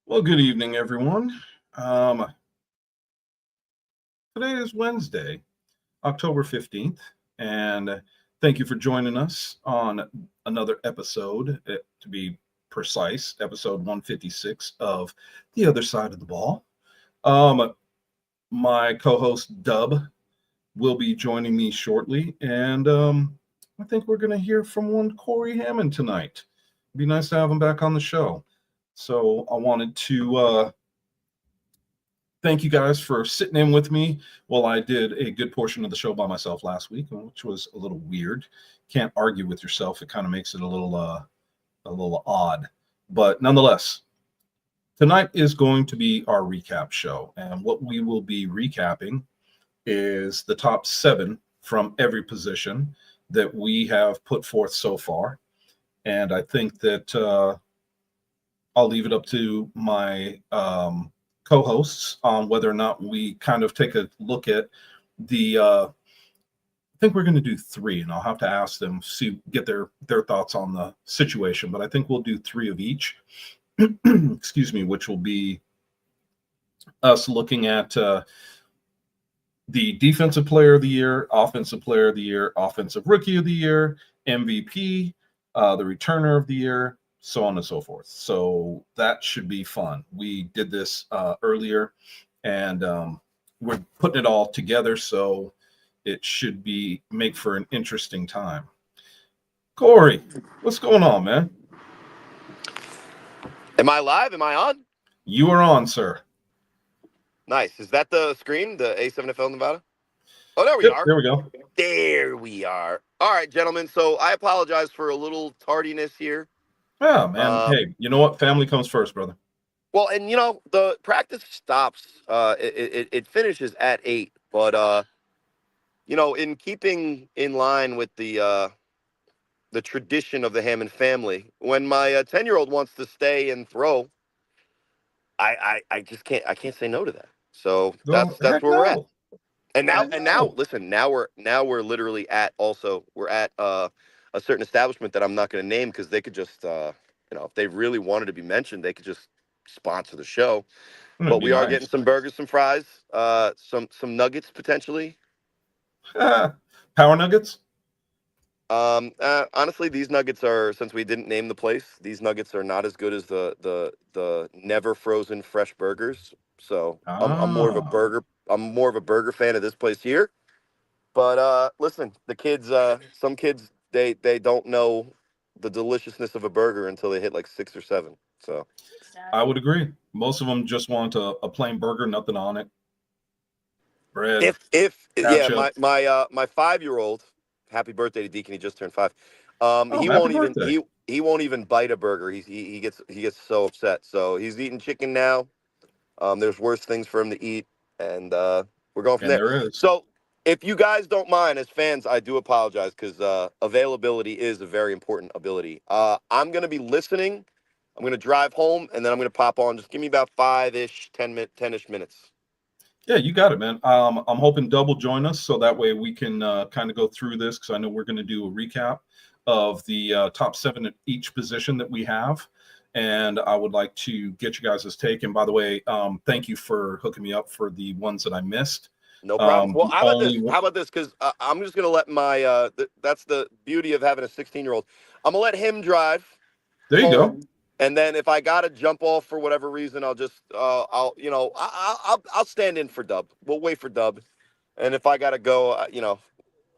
Well, good evening, everyone. Um, Today is Wednesday, October 15th, and thank you for joining us on another episode, to be precise, episode 156 of The Other Side of the Ball. Um, my co host, Dub, will be joining me shortly, and I think we're going to hear from one Corey Hammond tonight. It'd be nice to have him back on the show. So I wanted to thank you guys for sitting in with me while I did a good portion of the show by myself last week, which was a little weird. Can't argue with yourself. It kind of makes it a little odd. But nonetheless, tonight is going to be our recap show. And what we will be recapping is the top seven from every position that we have put forth so far. And I think that I'll leave it up to my co-hosts on whether or not we kind of take a look at the. I think we're going to do three, and I'll have to ask them, get their thoughts on the situation. But I think we'll do three of each. Excuse me, which will be us looking at the defensive player of the year, offensive player of the year, offensive rookie of the year, MVP, the returner of the year, so on and so forth. So that should be fun. We did this earlier, and we're putting it all together, so it should make for an interesting time. Corey, what's going on, man? Am I live? Am I on? You are on, sir. Nice. Is that the screen, the A7FL Nevada? Oh, there we Yep, are. there we go. There we are. All right, gentlemen. So I apologize for a little tardiness here. Yeah, man. Um, Hey, you know what? Family comes first, brother. well, and the practice stops. It finishes at 8, but in keeping in line with the tradition of the Hammond family, when my 10-year-old wants to stay and throw, I just can't say no to that. So Go that's heck where we're at. no. And now, listen. Now we're literally at a certain establishment that I'm not going to name because they could just if they really wanted to be mentioned, they could just sponsor the show. It'd But be we are getting nice. some burgers, some fries, some nuggets potentially. Power Nuggets. Honestly, these nuggets are, since we didn't name the place, these nuggets are not as good as the never frozen fresh burgers. So I'm more of a Ah, burger fan of this place here. But listen, the kids, some kids, they don't know the deliciousness of a burger until they hit like 6 or 7. So I would agree. Most of them just want a plain burger, nothing on it, bread, if yeah, ketchup. my 5-year-old, happy birthday to Deacon, he just turned 5. Oh, happy birthday! He won't even bite a burger. He gets so upset. So he's eating chicken now. There's worse things for him to eat, and we're going from And there. there is. So, if you guys don't mind, as fans, I do apologize because availability is a very important ability. I'm going to be listening. I'm going to drive home, and then I'm going to pop on. Just give me about 5-ish, 10-ish minutes. Yeah, you got it, man. I'm hoping Dub will join us so that way we can kind of go through this because I know we're going to do a recap of the top seven at each position that we have. And I would like to get you guys' take. And by the way, thank you for hooking me up for the ones that I missed. No problem. Well, The how about this? only one, How about this? Because I'm just going to let that's the beauty of having a 16-year-old. I'm going to let him drive there you go. home. And then if I gotta jump off for whatever reason, I'll just I'll stand in for Dub. We'll wait for Dub, and if I gotta go,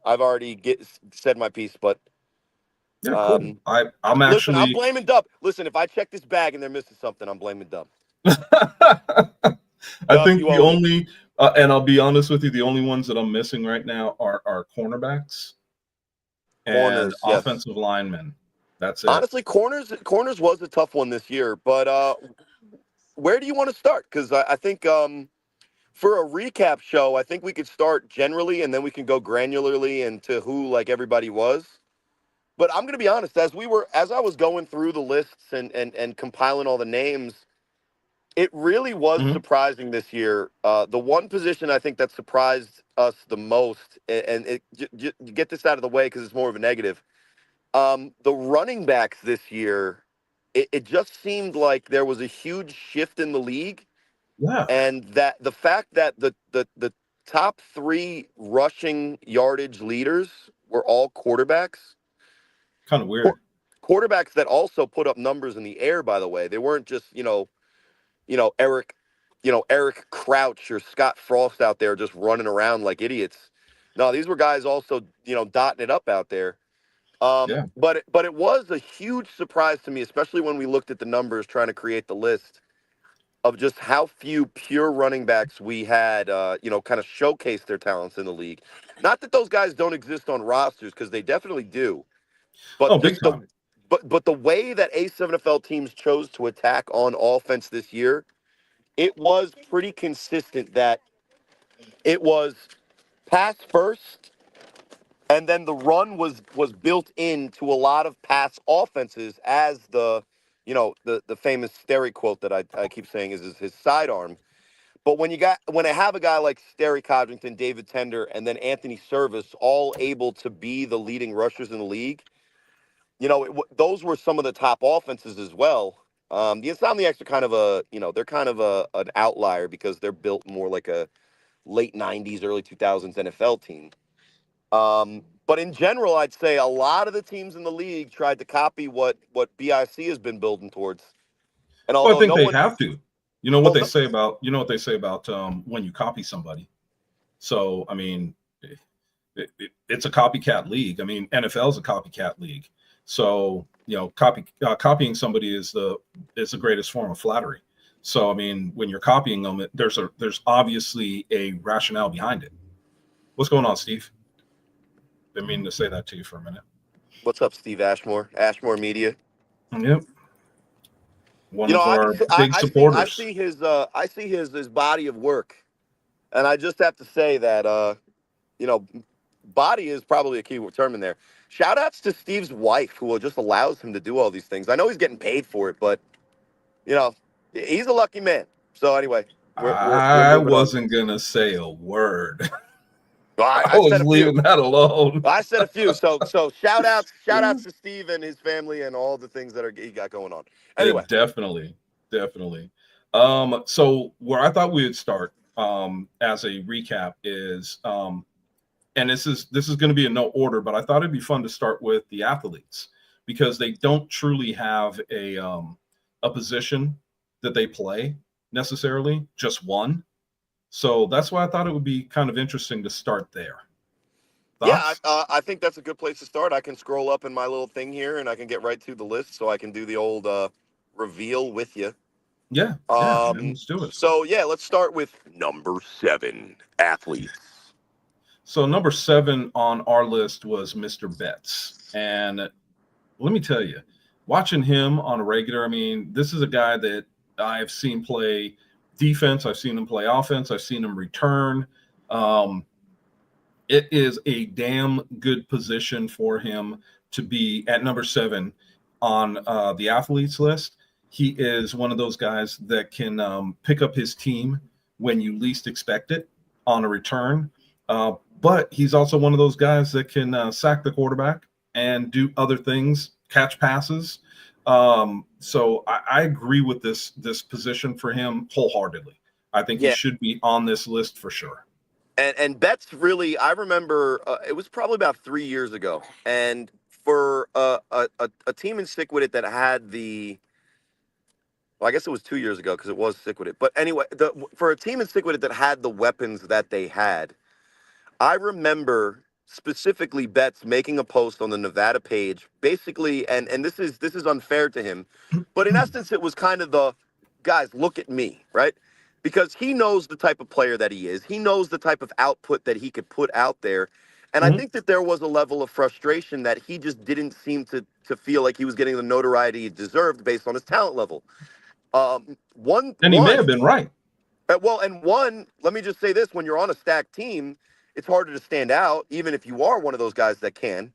I've already said my piece. But Yeah, cool. um, I'm listen, I'm actually. blaming Dub. Listen, if I check this bag and they're missing something, I'm blaming Dub. I Dub, think you the owe me. only, and I'll be honest with you, the only ones that I'm missing right now are cornerbacks and Corners, yes. offensive linemen. That's it. Honestly, corners was a tough one this year. But where do you want to start? Because I think for a recap show, I think we could start generally, and then we can go granularly into who like everybody was. But I'm going to be honest, as I was going through the lists and compiling all the names, it really was Hmm. surprising this year. The one position I think that surprised us the most, and get this out of the way because it's more of a negative. The running backs this year it just seemed like there was a huge shift in the league, Yeah, and that the fact that the top three rushing yardage leaders were all quarterbacks. kind of Quar- weird. Quarterbacks that also put up numbers in the air, by the way. They weren't just, Eric, Eric Crouch or Scott Frost out there just running around like idiots. No, these were guys also, dotting it up out there. Yeah. But it was a huge surprise to me, especially when we looked at the numbers trying to create the list of just how few pure running backs we had, kind of showcase their talents in the league. Not that those guys don't exist on rosters, because they definitely do, but Oh, big just the time. but the way that A7FL teams chose to attack on offense this year, it was pretty consistent that it was pass first, and then the run was built into a lot of pass offenses as the famous Sterry quote that I keep saying is his sidearm. But when I have a guy like Sterry Codrington, David Tender, and then Anthony Service all able to be the leading rushers in the league, those were some of the top offenses as well. The Insomniacs are kind of they're kind of an outlier because they're built more like a late '90s, early 2000s NFL team. But in general, I'd say a lot of the teams in the league tried to copy what BIC has been building towards. And Well, I although think no they one, have to. You know what well, they no, say about when you copy somebody. So I mean, it's a copycat league. I mean, NFL is a copycat league. So copying somebody is the greatest form of flattery. So I mean, when you're copying them, there's obviously a rationale behind it. What's going on, Steve? Didn't mean to say that to you for a minute. what's up, Steve Ashmore, Ashmore Media? Yep, one of I, our I big I see I supporters. see his body of work, and I just have to say that you know, body is probably a key term in there. Shout outs to Steve's wife, who just allows him to do all these things. I know he's getting paid for it, but you know, he's a lucky man. So anyway, we're I moving on. wasn't gonna say a word. Well, I I was said a few. leaving that alone. I said a few. So shout outs to Steve and his family and all the things that he got going on. Anyway, Definitely, definitely. So where I thought we would start, as a recap is, and this is going to be in no order, but I thought it'd be fun to start with the athletes because they don't truly have a position that they play necessarily, just one. So that's why I thought it would be kind of interesting to start there. yeah, Thoughts? I think that's a good place to start. I can scroll up in my little thing here, and I can get right to the list, so I can do the old reveal with you. Yeah, yeah, man, let's do it. So yeah, let's start with number 7, athletes. So number 7 on our list was Mr. Betts, and let me tell you, watching him on a regular, I mean, this is a guy that I've seen play defense, I've seen him play offense, I've seen him return. Um, it is a damn good position for him to be at number 7 on the athletes list. He is one of those guys that can pick up his team when you least expect it on a return. But he's also one of those guys that can sack the quarterback and do other things, catch passes. So I agree with this position for him wholeheartedly. I think he Yeah, should be on this list for sure. and Betts really, I remember it was probably about 3 years ago, and for a team in Sick that had the, well, I guess it was 2 years ago because it was Sick but anyway, for a team in Sick that had the weapons that they had, I remember specifically Betts making a post on the Nevada page, basically, and this is unfair to him, but in essence, it was kind of the, guys, look at me, right? Because he knows the type of player that he is. He knows the type of output that he could put out there. And I Mhm. think that there was a level of frustration that he just didn't seem to feel like he was getting the notoriety he deserved based on his talent level. One And he may have one been right. let me just say this: when you're on a stacked team, it's harder to stand out, even if you are one of those guys that can.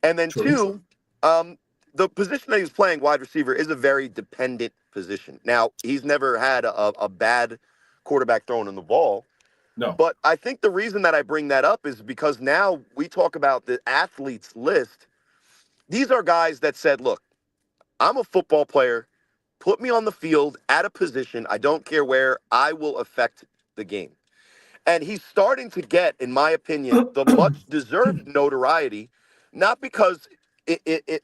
And then True. two, um, the position that he's playing, wide receiver, is a very dependent position. Now, he's never had a bad quarterback throwing in the ball. No. But I think the reason that I bring that up is because now we talk about the athletes list. These are guys that said, look, I'm a football player. Put me on the field at a position. I don't care where. I will affect the game. And he's starting to get, in my opinion, the much deserved notoriety, not because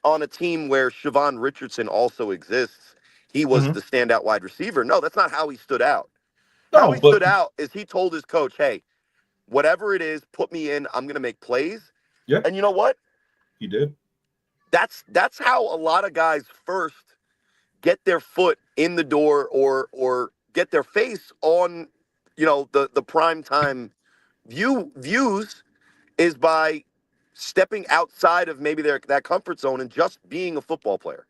on a team where Siobhan Richardson also exists, he was Mhm. the standout wide receiver. No, that's not how he stood out. How No, he but stood out is he told his coach, hey, whatever it is, put me in. I'm going to make plays. yeah, And you know what? he did. That's how a lot of guys first get their foot in the door or get their face on, the prime time views is by stepping outside of maybe that comfort zone and just being a football player.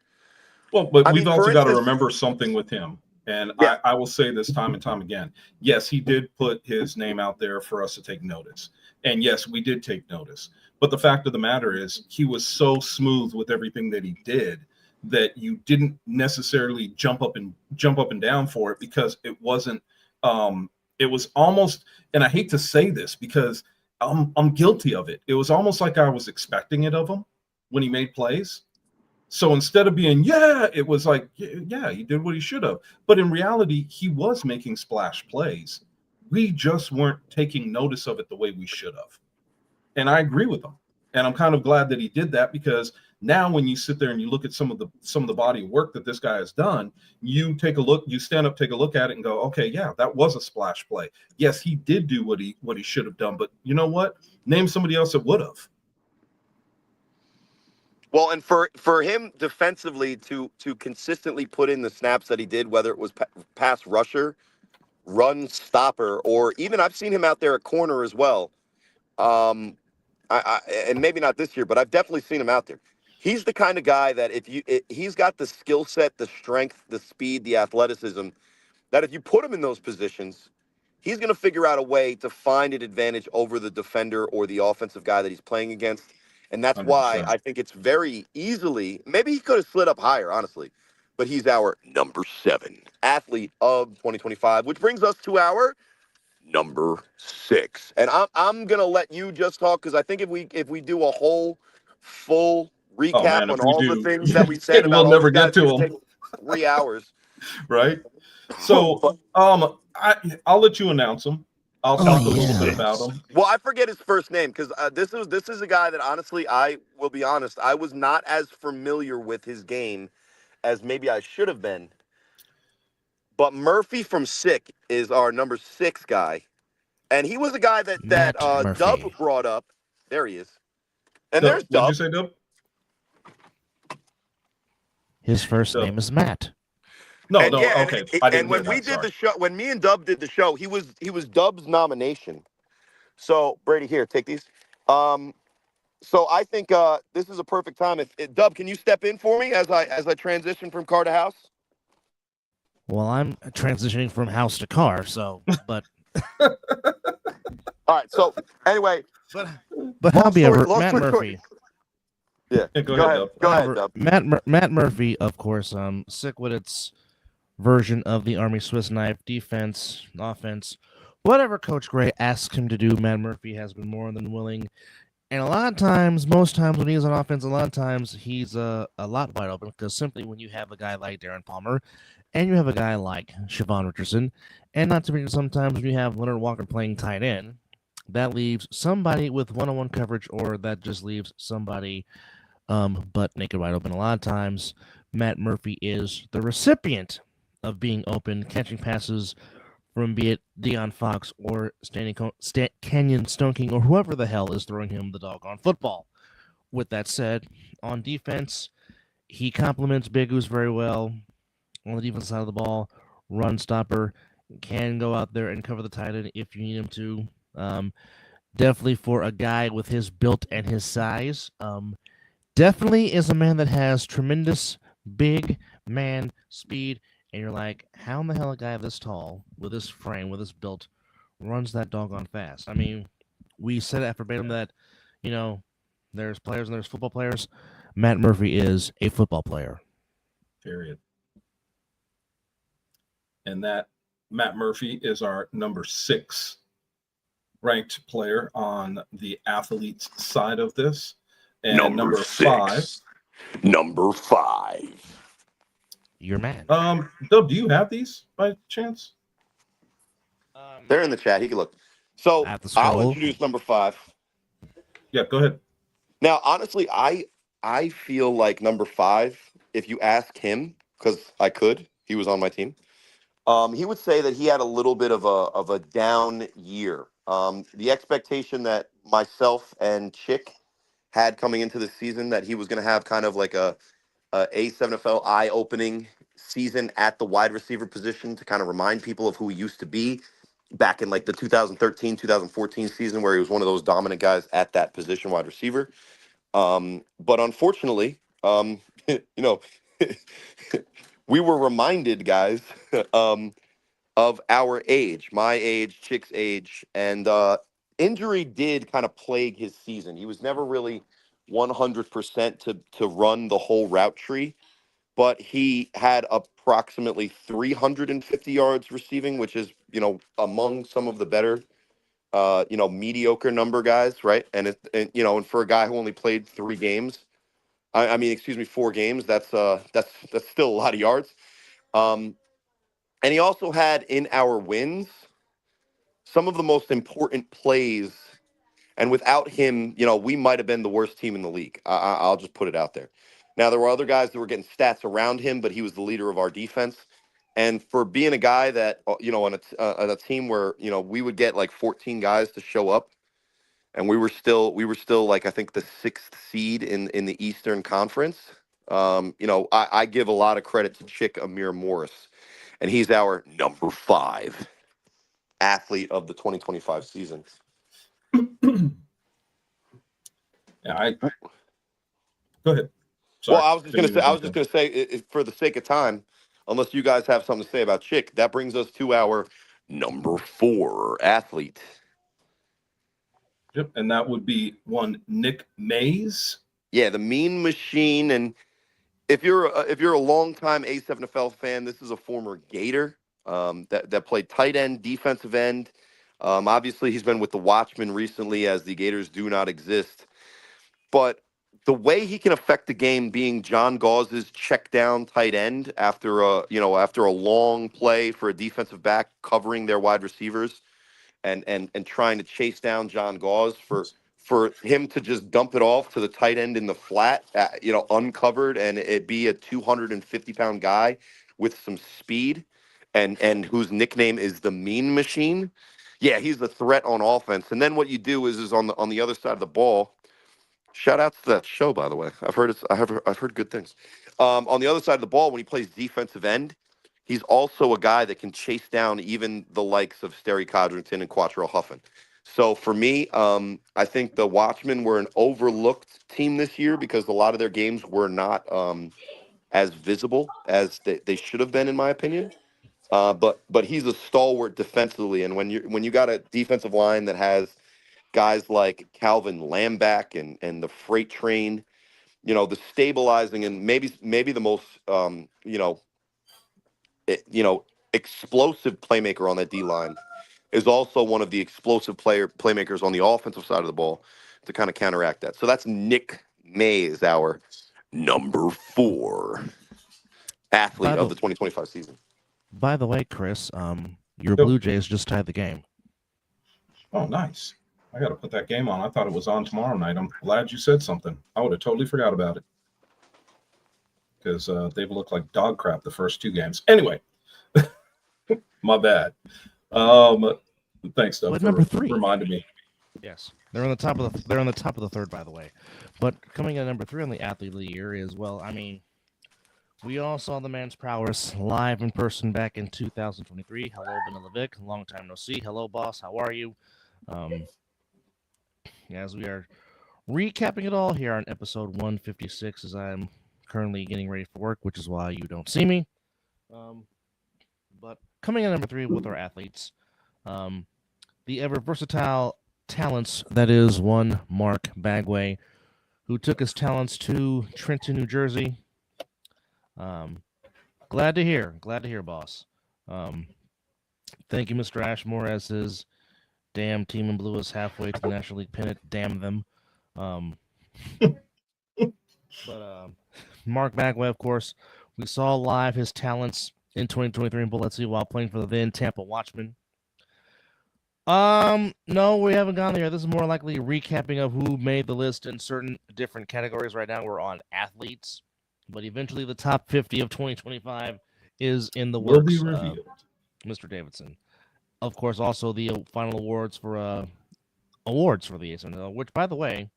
Well, but I we've mean, for also got to instance, remember something with him. And yeah, I will say this time and time again. Yes, he did put his name out there for us to take notice. And yes, we did take notice. But the fact of the matter is, he was so smooth with everything that he did that you didn't necessarily jump up and down for it, because it wasn't it was almost, and I hate to say this because I'm guilty of it. It was almost like I was expecting it of him when he made plays. So instead of being, yeah, it was like, yeah, he did what he should have. But in reality, he was making splash plays. We just weren't taking notice of it the way we should have. And I agree with him. And I'm kind of glad that he did that, because now when you sit there and you look at some of the body of work that this guy has done, you take a look, you stand up, take a look at it and go, okay, yeah, that was a splash play. Yes, he did do what he should have done, but you know what? Name somebody else that would have. well, and for him defensively to consistently put in the snaps that he did, whether it was pass rusher, run stopper, or even I've seen him out there at corner as well. Um, and maybe not this year, but I've definitely seen him out there. He's the kind of guy that he's got the skill set, the strength, the speed, the athleticism, that if you put him in those positions, he's going to figure out a way to find an advantage over the defender or the offensive guy that he's playing against. And that's why 100%. I think it's very easily, maybe he could have slid up higher, honestly, but he's our number 7 athlete of 2025, which brings us to our number 6. And I'm gonna let you just talk, because I think if we do a whole full Oh recap man, on if we all the do, things that we said about we'll all never these get guys, to it's him. gonna take 3 hours. Right? So, But, I'll let you announce him. I'll Oh talk a little bit about yes. him. well, I forget his first name, because this is a guy that honestly, I will be honest, I was not as familiar with his game as maybe I should have been. But Murphy from Sick is our number 6 guy, and he was a guy that Matt Dub Murphy. brought up. There he is, and there's What'd you Dub. say, Dub? His first Dub. name is Matt. No, And no. yeah, Okay, I and didn't hear when we that. did Sorry. the show, when me and Dub did the show, he was Dub's nomination. So Brady, here, take these. Um, so I think this is a perfect time. If Dub, can you step in for me as I transition from car to house? Well, I'm transitioning from house to car, so but All right. So anyway, but but however, long Matt story short. Murphy. Yeah. Yeah, go Go ahead, ahead. Dub. Go ahead, However, Dub. Matt Murphy, of course, Sickwood's version of the Army Swiss knife, defense, offense, whatever Coach Gray asks him to do, Matt Murphy has been more than willing. And a lot of times, most times when he's on offense, a lot of times he's a lot wide open, because simply when you have a guy like Darren Palmer and you have a guy like Siobhan Richardson, and not to mention sometimes when you have Leonard Walker playing tight end, that leaves somebody with one-on-one coverage, or that just leaves somebody butt naked wide open. A lot of times, Matt Murphy is the recipient of being open, catching passes from be it Deion Fox or Canyon Stoneking or whoever the hell is throwing him the doggone football. With that said, on defense, he complements Big Goose very well on the defense side of the ball. Run stopper, can go out there and cover the tight end if you need him to. Definitely for a guy with his build and his size. Definitely is a man that has tremendous big man speed, and you're like, how in the hell a guy this tall, with this frame, with this built, runs that doggone fast? I mean, we said it verbatim that, you know, there's players and there's football players. Matt Murphy is a football player. Period. And that Matt Murphy is our number 6 ranked player on the athletes side of this. And number 5. Number 5. your man. Dub, do you have these by chance? They're in the chat. He can look. So At the I'll scroll. introduce number 5. Yeah, go ahead. Now, honestly, I feel like number 5, if you ask him, because he was on my team. He would say that he had a little bit of a down year. The expectation that myself and Chick had coming into the season that he was going to have kind of like a A7FL eye-opening season at the wide receiver position to kind of remind people of who he used to be back in like the 2013, 2014 season where he was one of those dominant guys at that position, wide receiver. But unfortunately, we were reminded, guys, of our age, my age, Chick's age, and injury did kind of plague his season. He was never really 100% to run the whole route tree, but he had approximately 350 yards receiving, which is, among some of the better, mediocre number guys, right? And for a guy who only played 3 games, I mean, excuse me, 4 games, that's still a lot of yards. And he also had in our wins some of the most important plays. And without him, we might have been the worst team in the league. I'll just put it out there. Now, there were other guys that were getting stats around him, but he was the leader of our defense. And for being a guy that, on a team where, we would get like 14 guys to show up, and we were still like, I think the 6th seed in the Eastern Conference. I give a lot of credit to Chick Amir Morris, and he's our number 5 athlete of the 2025 season. Yeah, go ahead. Sorry. Well, I was just gonna say, for the sake of time, unless you guys have something to say about Chick, that brings us to our number 4 athlete. Yep, and that would be one Nick Mays. Yeah, the Mean Machine. And if you're a longtime A7FL fan, this is a former Gator that played tight end, defensive end. Obviously, he's been with the Watchmen recently, as the Gators do not exist. But the way he can affect the game, being John Gauze's check down tight end after a long play for a defensive back covering their wide receivers, and trying to chase down John Gauze for him to just dump it off to the tight end in the flat, uncovered, and it be a 250-pound guy with some speed, and whose nickname is the Mean Machine. Yeah, he's the threat on offense. And then what you do is on the other side of the ball. Shout out to that show, by the way. I've heard good things. On the other side of the ball, when he plays defensive end, he's also a guy that can chase down even the likes of Sterry Codrington and Quattrell Huffin. So for me, I think the Watchmen were an overlooked team this year because a lot of their games were not as visible as they should have been, in my opinion. But he's a stalwart defensively, and when you got a defensive line that has guys like Calvin Lamback and the freight train, the stabilizing and maybe the most explosive playmaker on that D line is also one of the explosive playmakers on the offensive side of the ball to kind of counteract that. So that's Nick Mays, our number 4 athlete of the 2025 season. By the way, Chris, your Blue Jays just tied the game. Oh, nice. I got to put that game on. I thought it was on tomorrow night. I'm glad you said something. I would have totally forgot about it because they've looked like dog crap the first 2 games. Anyway, my bad. Thanks, Doug, for number 3 reminding me. Yes, they're on the top of the third, by the way. But coming in number 3 on the athlete of the year is, well, I mean, we all saw the man's prowess live in person back in 2023. Hello, Vanilla Vic. Long time no see. Hello, boss. How are you? As we are recapping it all here on episode 156, as I'm currently getting ready for work, which is why you don't see me. But coming in number 3 with our athletes, the ever versatile talents that is one Mark Bagway, who took his talents to Trenton, New Jersey. Glad to hear, boss. Thank you, Mr. Ashmore, as his damn team in blue is halfway to the National League pennant. Damn them. But Mark Bagway, of course, We saw live his talents in 2023 in Biloxi while playing for the then Tampa Watchmen. No, we haven't gone there. This is more likely a recapping of who made the list in certain different categories. Right now, we're on athletes, but eventually the top 50 of 2025 is in the Will be works. revealed. Mr. Davidson, of course, also the final awards for the A7F, which, by the way,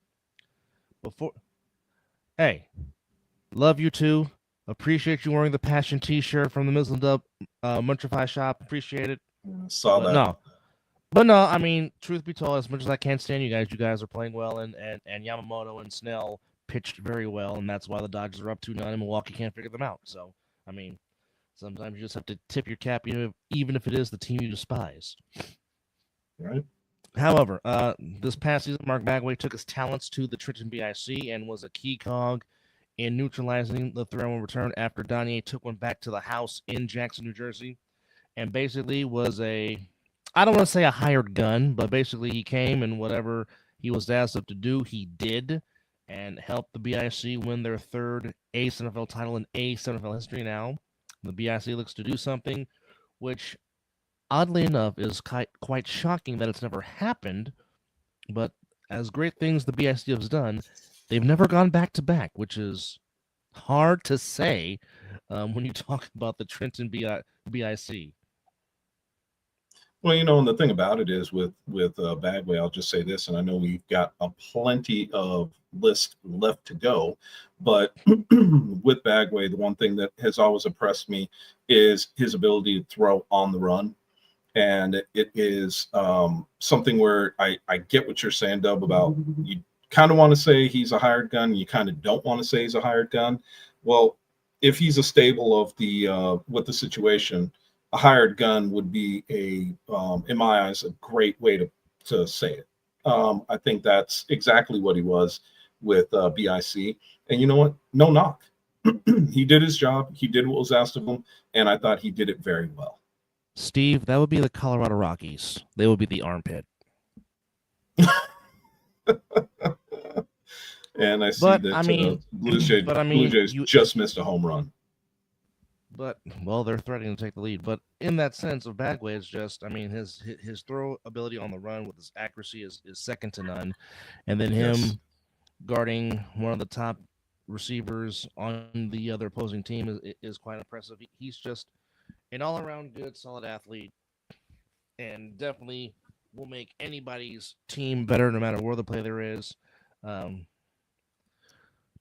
hey, love you too. Appreciate you wearing the Passion T-shirt from the Muslim Dub Munchify shop. Appreciate it. Saw But that. no, I mean, truth be told, as much as I can't stand you guys are playing well, and Yamamoto and Snell pitched very well, and that's why the Dodgers are up 2-9, and Milwaukee can't figure them out. So, I mean, sometimes you just have to tip your cap, even if it is the team you despise. Right. However, this past season, Mark Bagway took his talents to the Trenton BIC and was a key cog in neutralizing the throwing return after Donnie took one back to the house in Jackson, New Jersey, and basically was I don't want to say a hired gun, but basically he came and whatever he was asked to do, he did, and helped the BIC win their third A7FL title in A7FL history now. The BIC looks to do something which, oddly enough, is quite shocking that it's never happened, but as great things the BIC has done, they've never gone back-to-back, which is hard to say when you talk about the Trenton BIC. Well, and the thing about it is with Bagway, I'll just say this, and I know we've got a plenty of list left to go, but with Bagway, the one thing that has always impressed me is his ability to throw on the run. And it is something where I get what you're saying, Dub, about you kind of want to say he's a hired gun, you kind of don't want to say he's a hired gun. Well, if he's a stable of the with the situation, a hired gun would be in my eyes, a great way to say it. I think that's exactly what he was with BIC. And you know what? No knock. He did his job. He did what was asked of him. And I thought he did it very well. Steve, that would be the Colorado Rockies. They would be the armpit. And I see that Blue Jays just missed a home run. But, well, they're threatening to take the lead. But in that sense of Bagway, it's just, his throw ability on the run with his accuracy is second to none. And then him guarding one of the top receivers on the other opposing team is quite impressive. He's just an all-around good, solid athlete, and definitely will make anybody's team better no matter where the player is.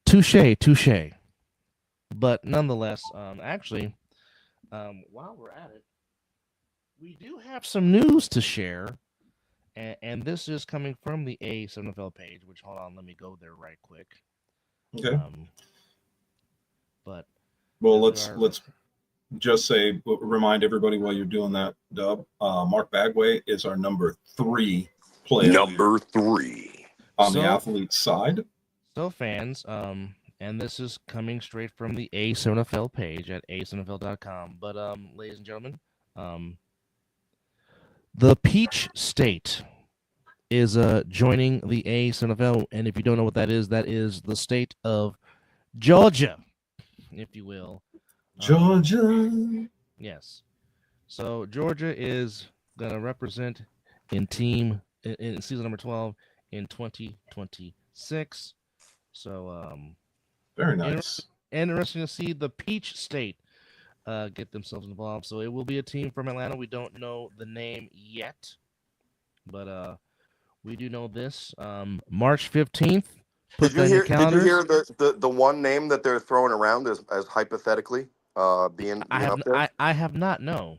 Touche. But nonetheless, while we're at it, we do have some news to share, and this is coming from the A7FL page, which, hold on, let me go there right quick. Okay. But let's just remind everybody while you're doing that, Dub. Mark Bagway is our number 3 player. Number 3 on the athlete side. So fans, and this is coming straight from the A7FL page at a7fl.com. But ladies and gentlemen, the Peach State is joining the A7FL, and if you don't know what that is the state of Georgia, if you will. Georgia. Yes. So Georgia is gonna represent in season number 12 in 2026. So very nice. Interesting to see the Peach State get themselves involved. So it will be a team from Atlanta. We don't know the name yet, but we do know this. March 15th. Did you hear the one name that they're throwing around as hypothetically being up there? I have not. No.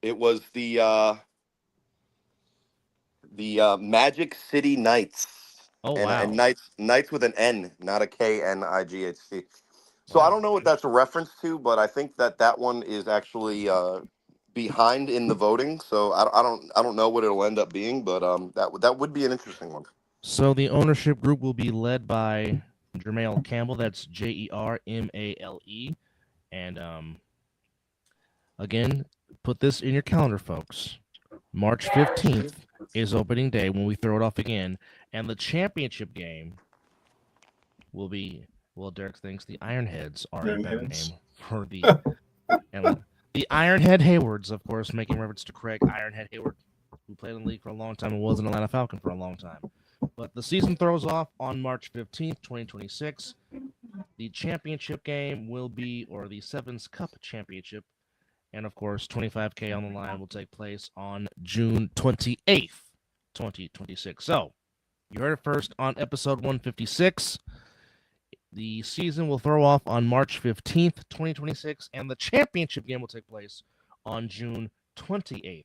It was the Magic City Knights. Oh, wow. And Knights with an N, not a KNIGHC. So wow. I don't know what that's a reference to, but I think that one is actually behind in the voting. So I don't know what it'll end up being, but that would be an interesting one. So the ownership group will be led by Jermale Campbell. That's JERMALE. And again, put this in your calendar, folks. March 15th is opening day when we throw it off again. And the championship game will be Well, Derek thinks the Ironheads are a better Ironheads. name for the Ironhead Haywards, of course, making reference to Craig Ironhead Hayward, who played in the league for a long time and was an Atlanta Falcon for a long time. But the season throws off on March 15th, 2026. The championship game will be, or the Sevens Cup championship, and of course, 25K on the line will take place on June 28th, 2026. So, you heard it first on episode 156. The season will throw off on March 15th, 2026, and the championship game will take place on June 28th,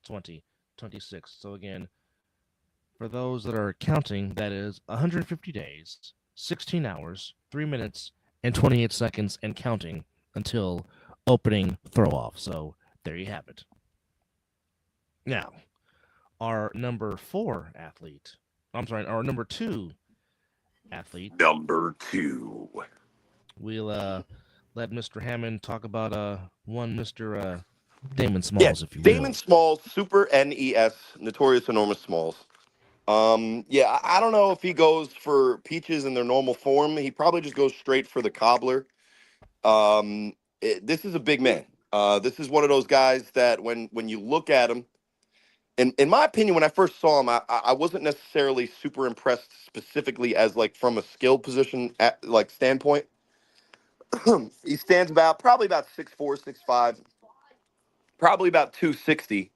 2026. So, again, for those that are counting, that is 150 days, 16 hours, 3 minutes, and 28 seconds, and counting until opening throw off. So, there you have it. Now, our number 4 athlete, our number 2 athlete. Number 2. We'll let Mr. Hammond talk about one Mr. Damon Smalls, if you will. Damon Smalls, Super NES, Notorious Enormous Smalls. I don't know if he goes for peaches in their normal form. He probably just goes straight for the cobbler. This is a big man. This is one of those guys that when you look at him, in my opinion, when I first saw him, I wasn't necessarily super impressed specifically as like from a skill position standpoint. He stands probably about 6'4", 6'5", probably about 260.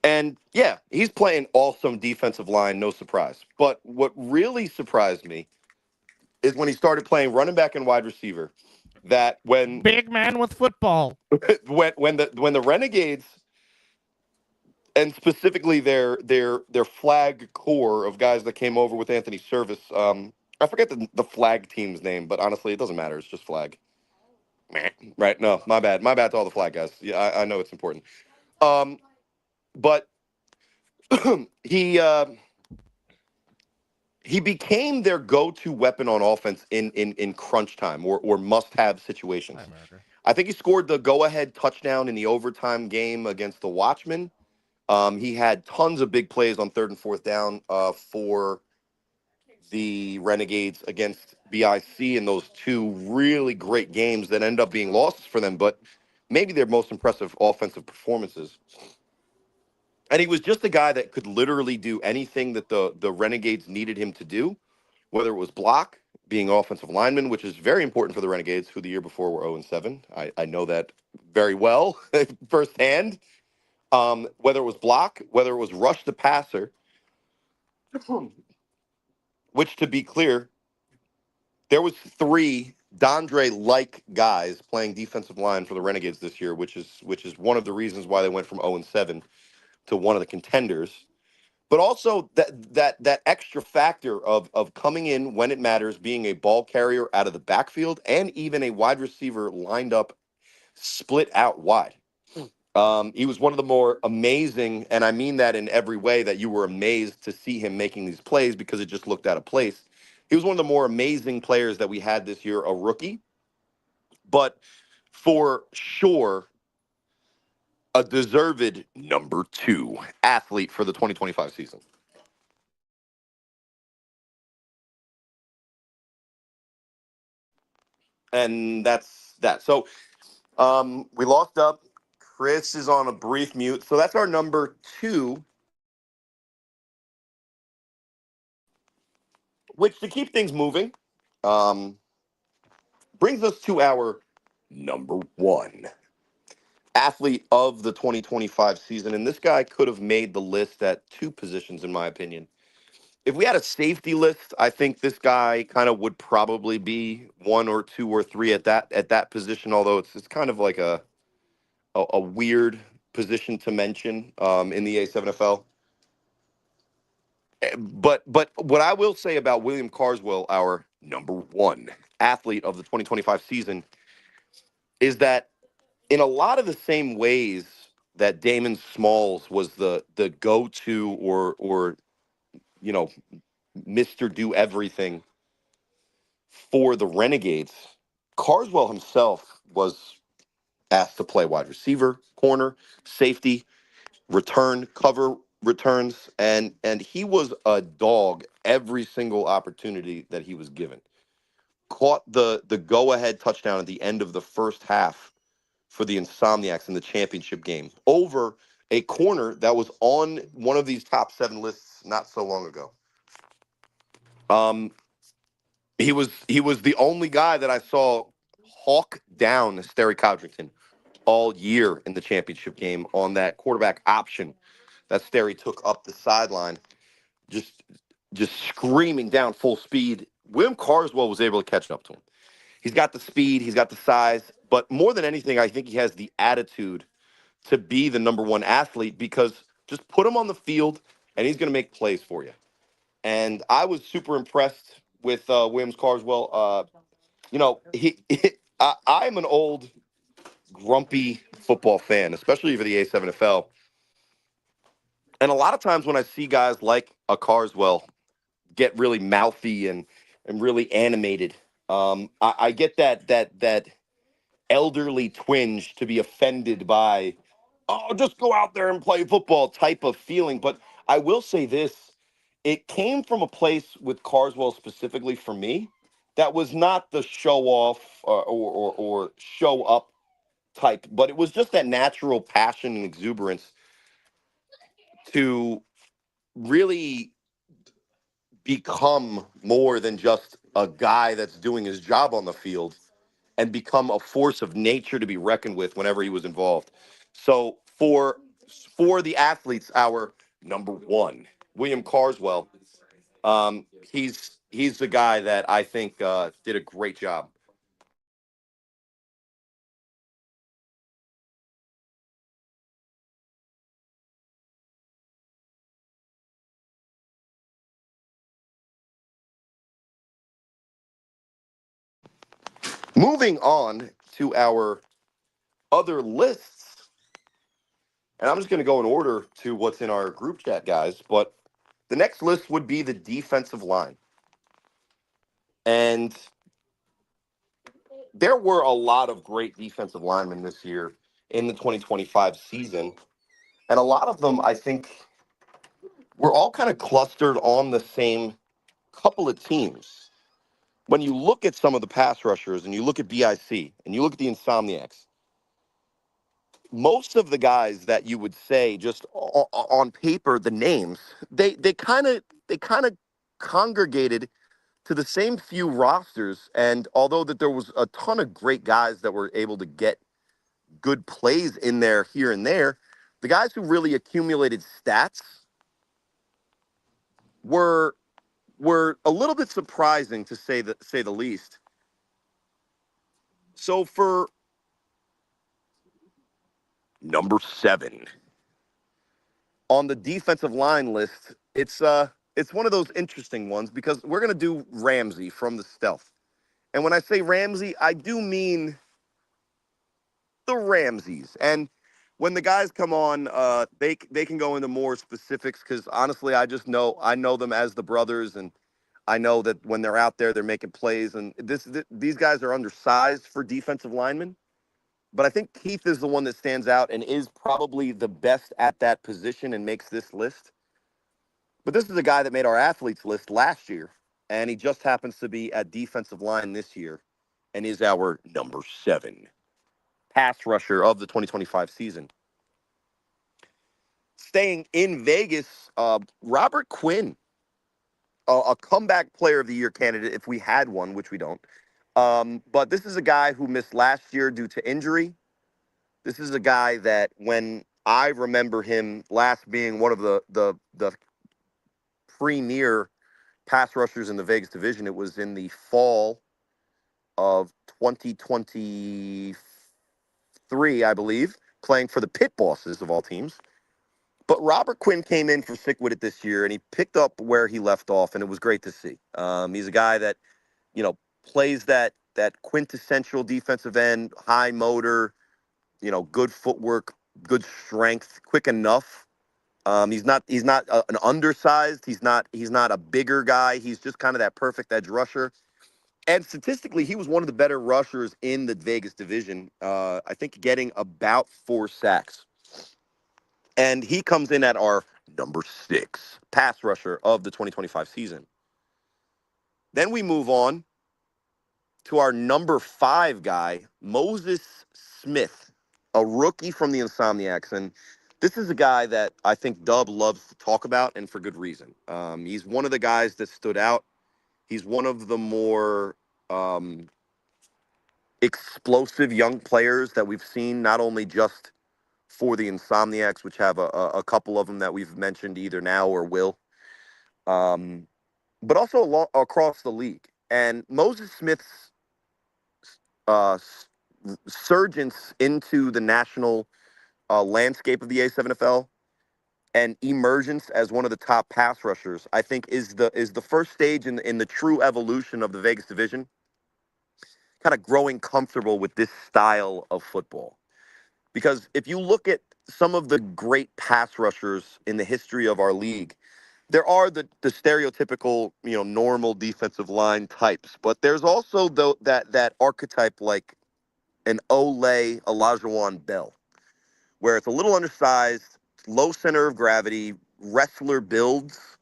And yeah, he's playing awesome defensive line, no surprise. But what really surprised me is when he started playing running back and wide receiver. That when big man with football, when the Renegades, and specifically their flag core of guys that came over with Anthony Service, I forget the flag team's name, but honestly, it doesn't matter. It's just flag. Right? No, my bad. My bad to all the flag guys. Yeah, I know it's important. But he became their go-to weapon on offense in crunch time or must-have situations. I think he scored the go-ahead touchdown in the overtime game against the Watchmen. He had tons of big plays on 3rd and 4th down for the Renegades against BIC in those 2 really great games that end up being losses for them, but maybe their most impressive offensive performances. And he was just a guy that could literally do anything that the Renegades needed him to do, whether it was block, being offensive lineman, which is very important for the Renegades, who the year before were 0-7. I know that very well firsthand. Whether it was block, whether it was rush the passer, which, to be clear, there was 3 Dondre-like guys playing defensive line for the Renegades this year, which is one of the reasons why they went from 0-7 to one of the contenders. But also that extra factor of coming in when it matters, being a ball carrier out of the backfield, and even a wide receiver lined up, split out wide. He was one of the more amazing, and I mean that in every way, that you were amazed to see him making these plays because it just looked out of place. He was one of the more amazing players that we had this year, a rookie, but for sure a deserved number 2 athlete for the 2025 season. And that's that. So we lost up. Chris is on a brief mute. So that's our number 2. Which, to keep things moving, brings us to our number 1 athlete of the 2025 season. And this guy could have made the list at 2 positions, in my opinion. If we had a safety list, I think this guy kind of would probably be 1 or 2 or 3 at that position, although it's kind of like a weird position to mention in the A7FL. But what I will say about William Carswell, our number 1 athlete of the 2025 season, is that in a lot of the same ways that Damon Smalls was the go-to or Mr. Do Everything for the Renegades, Carswell himself was asked to play wide receiver, corner, safety, cover returns, and he was a dog every single opportunity that he was given. caught the go-ahead touchdown at the end of the first half for the Insomniacs in the championship game over a corner that was on one of these top 7 lists not so long ago. He was the only guy that I saw hawk down Sterry Codrington all year in the championship game on that quarterback option that Sterry took up the sideline, just screaming down full speed. William Carswell was able to catch up to him. He's got the speed, he's got the size, but more than anything, I think he has the attitude to be the number 1 athlete, because just put him on the field and he's going to make plays for you. And I was super impressed with Williams Carswell. I'm an old grumpy football fan, especially for the A7FL. And a lot of times when I see guys like a Carswell get really mouthy and really animated, I get that elderly twinge to be offended by, oh, just go out there and play football type of feeling. But I will say this, it came from a place with Carswell specifically for me that was not the show off or show up type, but it was just that natural passion and exuberance to really become more than just a guy that's doing his job on the field and become a force of nature to be reckoned with whenever he was involved. So for the athletes, our number 1, William Carswell, he's the guy that I think did a great job. Moving on to our other lists, and I'm just going to go in order to what's in our group chat, guys, but the next list would be the defensive line. And there were a lot of great defensive linemen this year in the 2025 season. And a lot of them, I think, were all kind of clustered on the same couple of teams. When you look at some of the pass rushers and you look at BIC and you look at the Insomniacs, most of the guys that you would say just on paper, the names, they kind of congregated to the same few rosters. And although that there was a ton of great guys that were able to get good plays in there here and there, the guys who really accumulated stats were a little bit surprising, to say the least. So for number 7 on the defensive line list, it's one of those interesting ones because we're going to do Ramsey from the stealth. And when I say Ramsey, I do mean the Ramses. And when the guys come on, they can go into more specifics, because honestly, I know them as the brothers, and I know that when they're out there, they're making plays. And these guys are undersized for defensive linemen, but I think Keith is the one that stands out and is probably the best at that position and makes this list. But this is a guy that made our athletes list last year, and he just happens to be at defensive line this year, and is our number 7 pass rusher of the 2025 season. Staying in Vegas, Robert Quinn, a comeback player of the year candidate if we had one, which we don't. But this is a guy who missed last year due to injury. This is a guy that, when I remember him last being one of the premier pass rushers in the Vegas division, it was in the fall of 2023, I believe, playing for the Pit Bosses of all teams. But Robert Quinn came in for Sickwit this year, and he picked up where he left off, and it was great to see. He's a guy that, plays that quintessential defensive end, high motor, good footwork, good strength, quick enough. He's not an undersized. He's not a bigger guy. He's just kind of that perfect edge rusher. And statistically, he was one of the better rushers in the Vegas division. I think getting about 4 sacks. And he comes in at our number 6 pass rusher of the 2025 season. Then we move on to our number 5 guy, Moses Smith, a rookie from the Insomniacs. And this is a guy that I think Dub loves to talk about, and for good reason. He's one of the guys that stood out. He's one of the more um, explosive young players that we've seen, not only just for the Insomniacs, which have a couple of them that we've mentioned either now or will, but also across the league. And Moses Smith's uh, surgence into the national landscape of the A7FL and emergence as one of the top pass rushers, I think, is the first stage in the true evolution of the Vegas division. Kind of growing comfortable with this style of football, because if you look at some of the great pass rushers in the history of our league, there are the stereotypical, normal defensive line types, but there's also that archetype like an Ole Olajuwon Bell, where it's a little undersized, low center of gravity, wrestler builds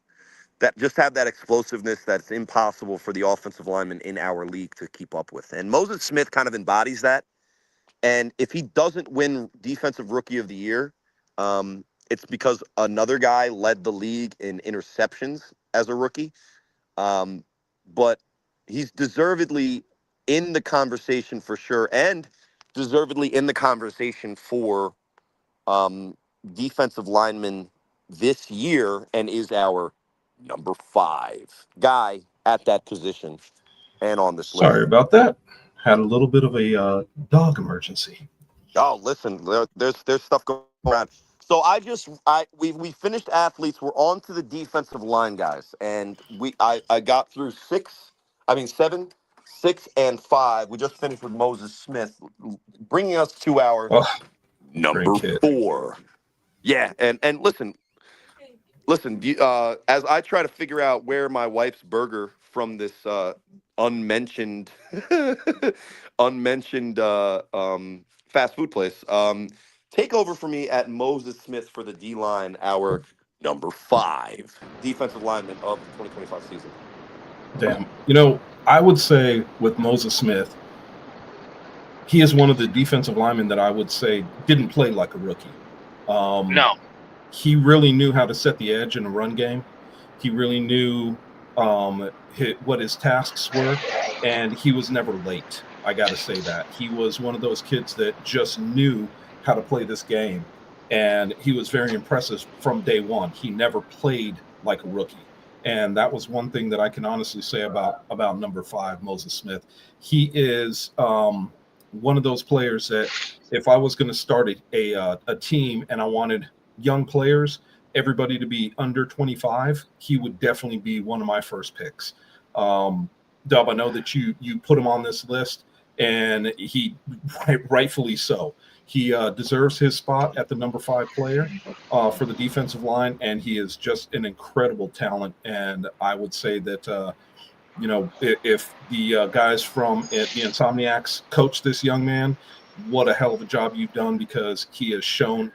that just have that explosiveness that's impossible for the offensive lineman in our league to keep up with. And Moses Smith kind of embodies that. And if he doesn't win Defensive Rookie of the Year, it's because another guy led the league in interceptions as a rookie. But he's deservedly in the conversation for sure, and deservedly in the conversation for defensive lineman this year, and is our number 5 guy at that position and on this list. Sorry about that. Had a little bit of a dog emergency. Oh, listen, there's stuff going on. So we finished athletes. We're on to the defensive line guys, and I got through 7, 6, and 5. We just finished with Moses Smith, bringing us to our Oh, great number kid. 4. Yeah, and listen, as I try to figure out where my wife's burger from this unmentioned unmentioned fast food place, take over for me at Moses Smith for the D line, our number 5 defensive lineman of the 2025 season. Damn. I would say with Moses Smith, he is one of the defensive linemen that I would say didn't play like a rookie. No. He really knew how to set the edge in a run game. He really knew what his tasks were, and he was never late. I got to say that. He was one of those kids that just knew how to play this game, and he was very impressive from day one. He never played like a rookie, and that was one thing that I can honestly say about number 5, Moses Smith. He is one of those players that if I was going to start a team and I wanted young players, everybody to be under 25, he would definitely be one of my first picks. Dub, I know that you put him on this list, and he rightfully so. He deserves his spot at the number 5 player for the defensive line, and he is just an incredible talent. And I would say that if the guys from the Insomniacs coach this young man, what a hell of a job you've done, because he has shown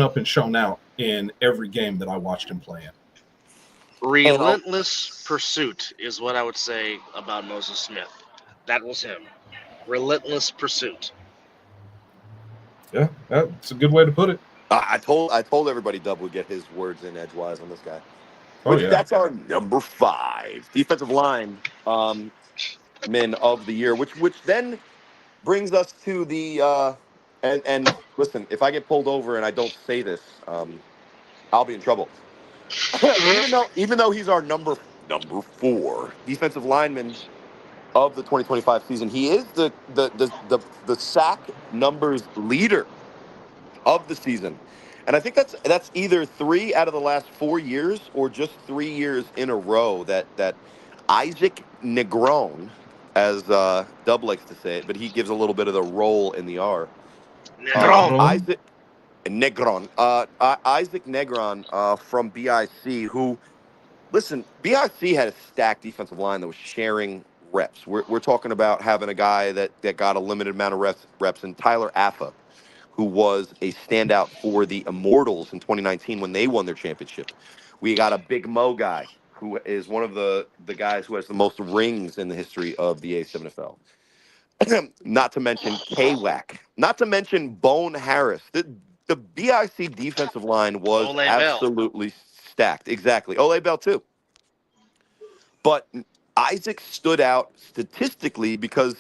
up and shown out in every game that I watched him play in. Relentless pursuit is what I would say about Moses Smith. That was him. Relentless pursuit. Yeah, that's a good way to put it. I told everybody Dub would get his words in edgewise on this guy. Yeah. That's our number 5 defensive line men of the year, which then brings us to the and listen, if I get pulled over and I don't say this, I'll be in trouble. even though he's our number 4 defensive lineman of the 2025 season, he is the sack numbers leader of the season. And I think that's either 3 out of the last 4 years or just 3 years in a row that Isaac Negron, as Dub likes to say it, but he gives a little bit of the roll in the R. Isaac Negron. Isaac Negron from BIC, who, listen, BIC had a stacked defensive line that was sharing reps. We're talking about having a guy that got a limited amount of reps, and Tyler Affa, who was a standout for the Immortals in 2019 when they won their championship. We got a Big Mo guy, who is one of the guys who has the most rings in the history of the A7FL. not to mention K-Wack, not to mention Bone Harris. The BIC defensive line was Ole Bell. absolutely stacked. Exactly. Ole Bell, too. But Isaac stood out statistically because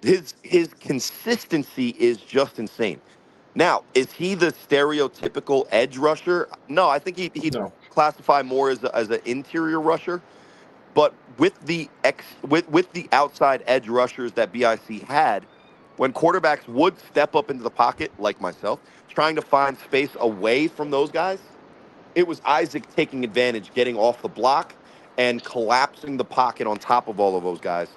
his consistency is just insane. Now, is he the stereotypical edge rusher? No, I think he'd No. classify more as an interior rusher. But with with the outside edge rushers that BIC had, when quarterbacks would step up into the pocket, like myself, trying to find space away from those guys, it was Isaac taking advantage, getting off the block, and collapsing the pocket on top of all of those guys.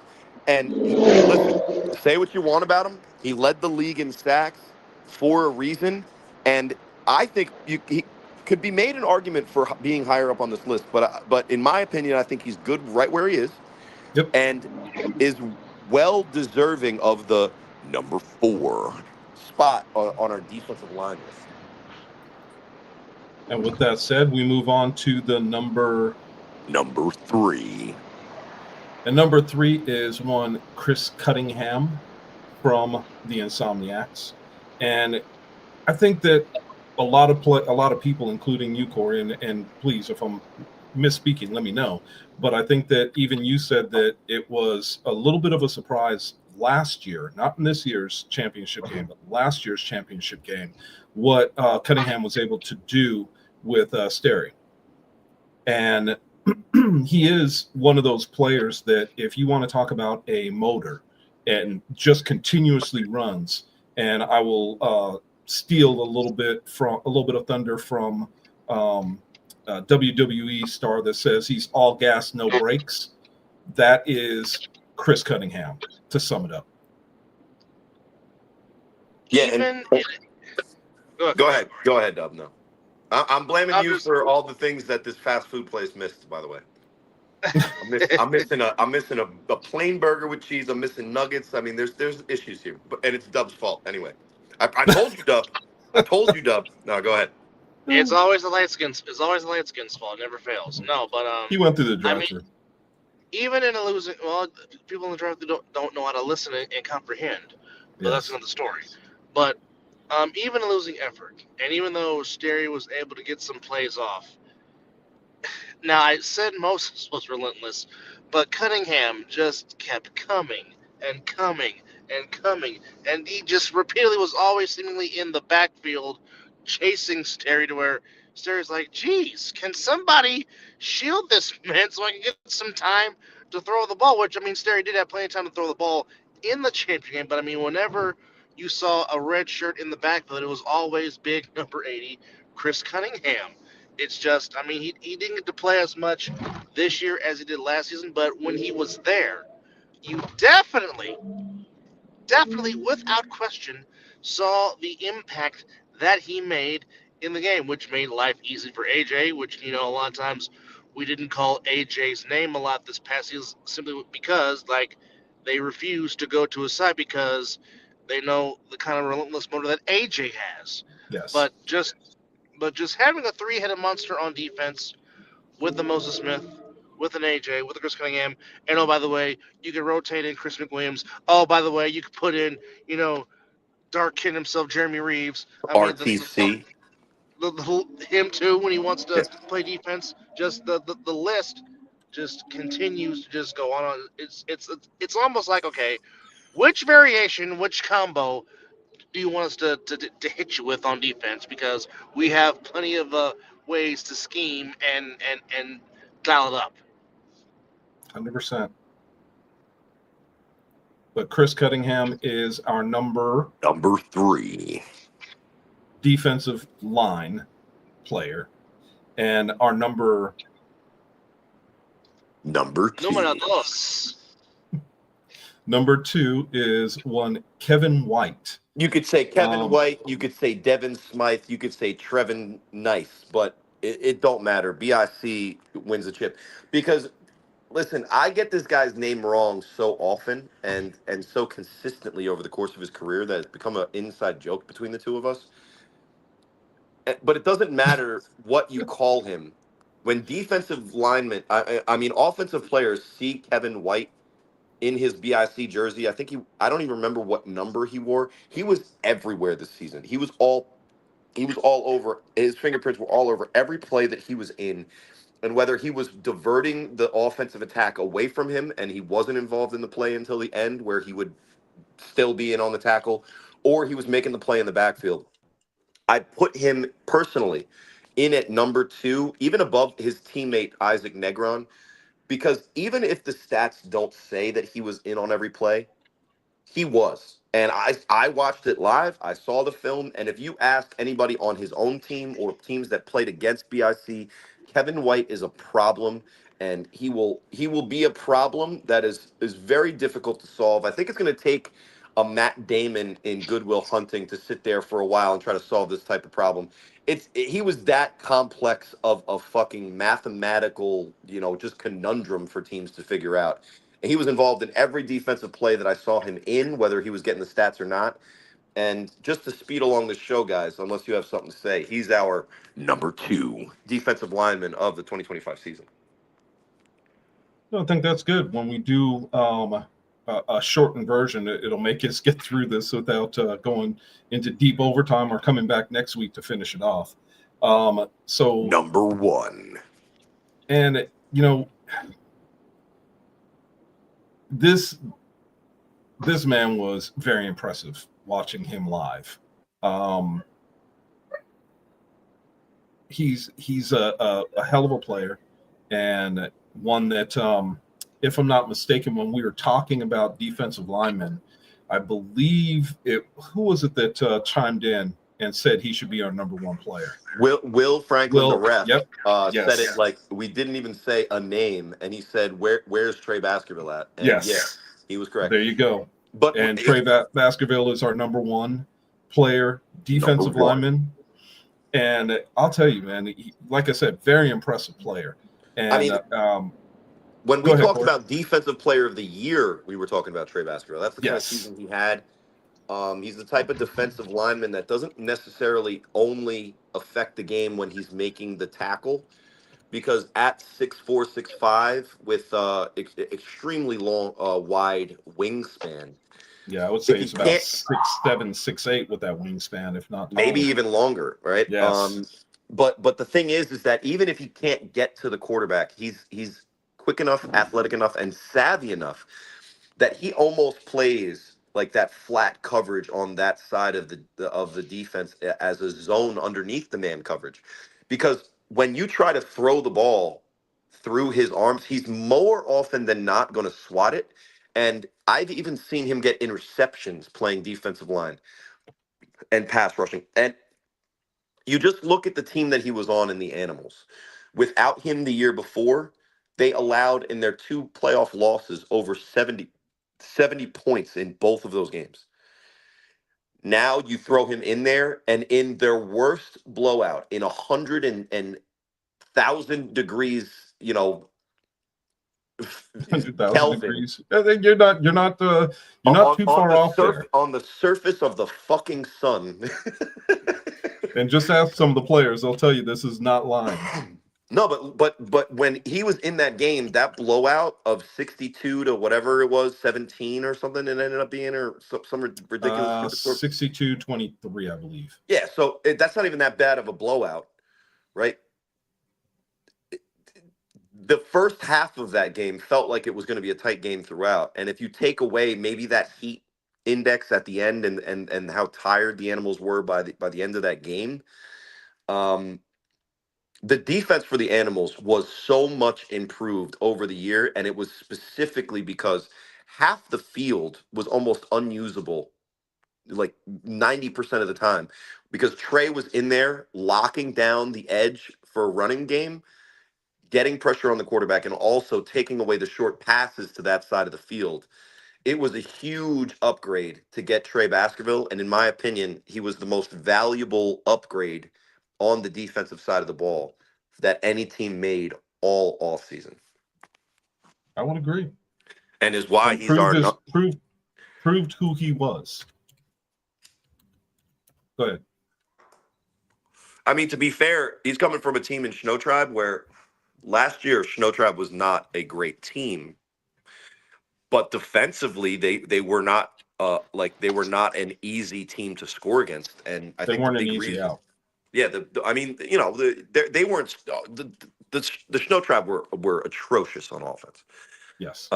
And listen, say what you want about him. He led the league in sacks for a reason. And I think he could be made an argument for being higher up on this list. But in my opinion, I think he's good right where he is Yep. and is well deserving of the number 4 spot on our defensive line list. And with that said, we move on to the number 3. And number 3 is one Chris Cunningham from the Insomniacs. And I think that a lot of people, including you, Corey, and please, if I'm misspeaking, let me know. But I think that even you said that it was a little bit of a surprise last year, not in this year's championship game, but last year's championship game, what Cunningham was able to do with Sterry. And he is one of those players that if you want to talk about a motor and just continuously runs, and I will steal a little bit of thunder from WWE star that says he's all gas, no brakes. That is Chris Cunningham, to sum it up. Yeah. Go ahead, Dub. No, I'm blaming you for all the things that this fast food place missed. By the way, I'm missing a plain burger with cheese. I'm missing nuggets. I mean, there's issues here, and it's Dub's fault anyway. I told you, Dub. I told you, Dub. No, go ahead. It's always the light skin's. It's always the light skin's fault. It never fails. No, but he went through the drive-thru. Even in a losing, well, people in the drive-thru don't know how to listen and comprehend. But that's another story. But even a losing effort, and even though Sterry was able to get some plays off, now I said Moses was relentless, but Cunningham just kept coming and coming and coming, and he just repeatedly was always seemingly in the backfield chasing Sterry to where Sterry's like, geez, can somebody shield this man so I can get some time to throw the ball? Which, I mean, Sterry did have plenty of time to throw the ball in the championship game, but I mean, whenever you saw a red shirt in the backfield, it was always big number 80, Chris Cunningham. It's just, I mean, he didn't get to play as much this year as he did last season, but when he was there, you definitely, without question, saw the impact that he made in the game, which made life easy for AJ, which, you know, a lot of times we didn't call AJ's name a lot this past season simply because, like, they refused to go to his side because they know the kind of relentless motor that AJ has. Yes. But just having a three-headed monster on defense with the Moses Smith, with an AJ, with the Chris Cunningham, and oh, by the way, you can rotate in Chris McWilliams. Oh, by the way, you could put in, you know, Dark Kid himself, Jeremy Reeves. I mean, RTC. Him too when he wants to play defense. Just the list just continues to just go on. It's almost like, okay, which variation, which combo do you want us to hit you with on defense? Because we have plenty of ways to scheme and dial it up. 100%. But Chris Cunningham is our number 3 defensive line player, and our number 2. Number 2 is one Kevin White. You could say Kevin White, you could say Devin Smythe, you could say Trevin Nice, but it don't matter. BIC wins the chip. Because, listen, I get this guy's name wrong so often and so consistently over the course of his career that it's become an inside joke between the two of us. But it doesn't matter what you call him. When defensive linemen, I mean, offensive players see Kevin White in his BIC jersey. I don't even remember what number he wore. He was everywhere this season. He was all over. His fingerprints were all over every play that he was in. And whether he was diverting the offensive attack away from him and he wasn't involved in the play until the end where he would still be in on the tackle, or he was making the play in the backfield, I put him personally in at number 2, even above his teammate Isaac Negron, because even if the stats don't say that he was in on every play, he was. And I watched it live. I saw the film. And if you ask anybody on his own team or teams that played against BIC, Kevin White is a problem. And he will be a problem that is very difficult to solve. I think it's going to take a Matt Damon in Goodwill Hunting to sit there for a while and try to solve this type of problem. He was that complex of a fucking mathematical, just conundrum for teams to figure out. And he was involved in every defensive play that I saw him in, whether he was getting the stats or not. And just to speed along the show, guys, unless you have something to say, he's our number 2 defensive lineman of the 2025 season. I think that's good. When we do a shortened version, it'll make us get through this without going into deep overtime or coming back next week to finish it off. So number 1. And, this man was very impressive watching him live. He's a hell of a player, and one that, if I'm not mistaken, when we were talking about defensive linemen, I believe who was it that chimed in and said he should be our number 1 player? Will Franklin, the ref, yep, yes. said it like we didn't even say a name, and he said, "Where's Trey Baskerville at?" And yes, he was correct. There you go. And Trey Baskerville is our number 1 player, defensive lineman. And I'll tell you, man, like I said, very impressive player. And I mean, when we talked about defensive player of the year, we were talking about Trey Baskerville. That's the kind of season he had. He's the type of defensive lineman that doesn't necessarily only affect the game when he's making the tackle, because at 6'4", 6'5", with extremely long, wide wingspan. Yeah, I would say he's about 6'7", 6'8" with that wingspan, if not taller. Maybe even longer, right? Yes. But the thing is that even if he can't get to the quarterback, he's quick enough, athletic enough, and savvy enough that he almost plays like that flat coverage on that side of the defense as a zone underneath the man coverage. Because when you try to throw the ball through his arms, he's more often than not going to swat it. And I've even seen him get interceptions playing defensive line and pass rushing. And you just look at the team that he was on in the Animals. Without him the year before, they allowed in their 2 playoff losses over 70 points in both of those games. Now you throw him in there, and in their worst blowout, in 100,000 degrees, 100,000 degrees. I think you're not too far off there. On the surface of the fucking sun. And just ask some of the players; they'll tell you this is not lying. No, but when he was in that game, that blowout of 62 to whatever it was, 17 or something, it ended up being, or some ridiculous. 62-23, I believe. Yeah, so that's not even that bad of a blowout, right? The first half of that game felt like it was going to be a tight game throughout, and if you take away maybe that heat index at the end and how tired the Animals were by the end of that game, the defense for the Animals was so much improved over the year, and it was specifically because half the field was almost unusable, like 90% of the time, because Trey was in there locking down the edge for a running game, getting pressure on the quarterback, and also taking away the short passes to that side of the field. It was a huge upgrade to get Trey Baskerville, and in my opinion, he was the most valuable upgrade on the defensive side of the ball that any team made all offseason. I would agree. And is why he's proved who he was. Go ahead. I mean, to be fair, he's coming from a team in Snow Tribe where last year Snow Tribe was not a great team. but defensively they were not they were not an easy team to score against, and I They think the weren't an big easy reason, out. yeah, I mean, they weren't the Snow Tribe were atrocious on offense, Yes.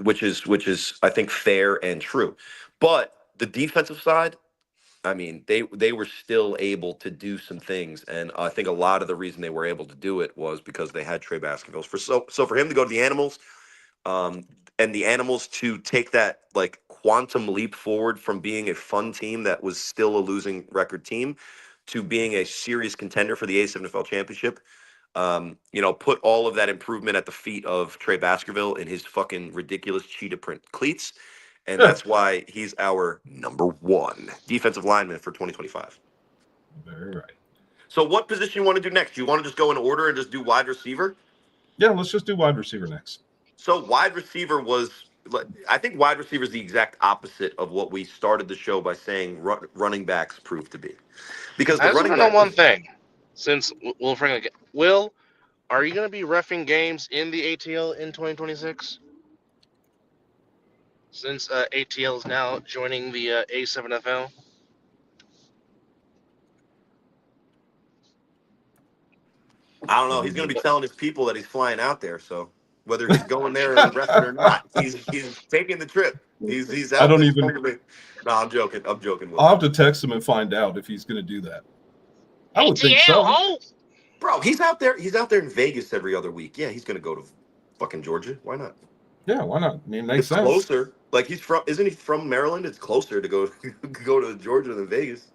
which is I think fair and true, but the defensive side, I mean, they were still able to do some things, and I think a lot of the reason they were able to do it was because they had Trey Baskervilles. So for him to go to the Animals, um, and the Animals to take that like quantum leap forward from being a fun team that was still a losing record team to being a serious contender for the A7FL championship. Put all of that improvement at the feet of Trey Baskerville in his fucking ridiculous cheetah print cleats. And that's why he's our number one defensive lineman for 2025. Very right. So what position you want to do next? Do you want to just go in order and just do wide receiver? Yeah, let's just do wide receiver next. So wide receiver I think wide receiver is the exact opposite of what we started the show by saying running backs proved to be. Because I the just running want to know back, one thing. Since Will, are you going to be reffing games in the ATL in 2026? Since ATL is now joining the A7FL? I don't know, he's going to be telling his people that he's flying out there. So whether he's going there or reffing or not, he's taking the trip. He's I out don't there. even. No, I'm joking. I'm joking. Will. I'll have to text him and find out if he's going to do that. I would think so. Bro, he's out there. He's out there in Vegas every other week. Yeah, he's going to go to fucking Georgia. Why not? Yeah, why not? I mean, it makes It's sense. closer. Like isn't he from Maryland? It's closer to go to Georgia than Vegas.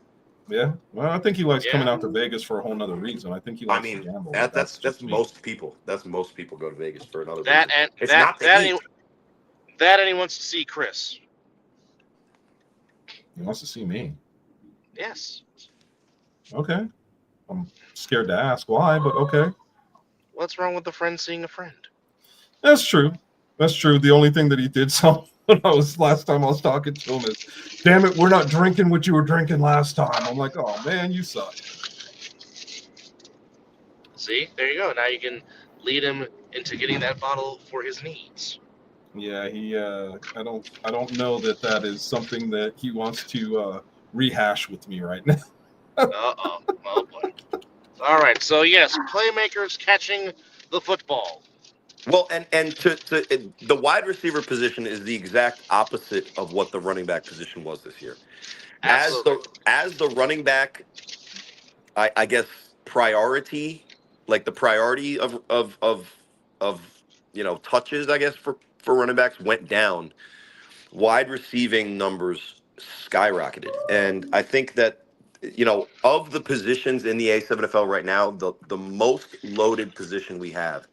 Yeah. Well, I think he likes coming out to Vegas for a whole nother reason. I think he likes to gamble. That's just me. most people. That's most people go to Vegas for another That reason. and It's that not the that heat. and, that and he wants to see Chris. He wants to see me. Yes. Okay. I'm scared to ask why, but okay. What's wrong with a friend seeing a friend? That's true. That's true. The only thing that he did tell when last time I was talking to him is, damn it, we're not drinking what you were drinking last time. I'm like, oh man, you suck. See, there you go. Now you can lead him into getting that bottle for his needs. Yeah, I don't know that is something that he wants to rehash with me right now. Oh boy. All right, so yes, playmakers catching the football. Well, and the wide receiver position is the exact opposite of what the running back position was this year. Absolutely. As the running back, I guess priority, like the priority of touches, I guess for running backs went down. Wide receiving numbers skyrocketed, and I think that of the positions in the A7FL right now, the most loaded position we have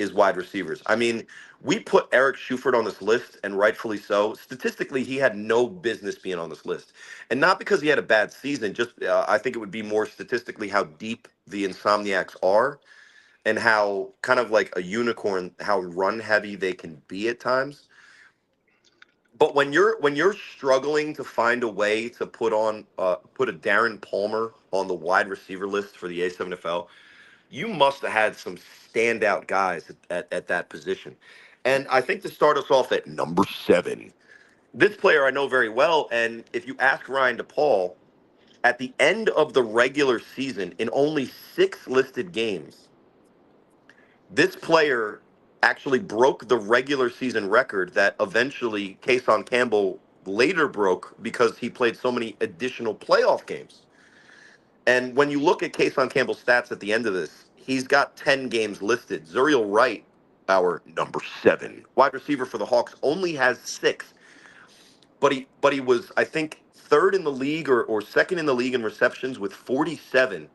is wide receivers. I mean, we put Eric Schufert on this list, and rightfully so. Statistically, he had no business being on this list. And not because he had a bad season, just I think it would be more statistically how deep the Insomniacs are and how kind of like a unicorn, how run heavy they can be at times. But when you're struggling to find a way to put a Darren Palmer on the wide receiver list for the A7FL, you must have had some standout guys at that position. And I think to start us off at number 7, this player I know very well. And if you ask Ryan DePaul, at the end of the regular season, in only 6 listed games, this player actually broke the regular season record that eventually Kason Campbell later broke because he played so many additional playoff games. And when you look at Kason Campbell's stats at the end of this, he's got 10 games listed. Zuriel Wright, our number 7 wide receiver for the Hawks, only has 6. But he was, I think, third in the league or second in the league in receptions with 47.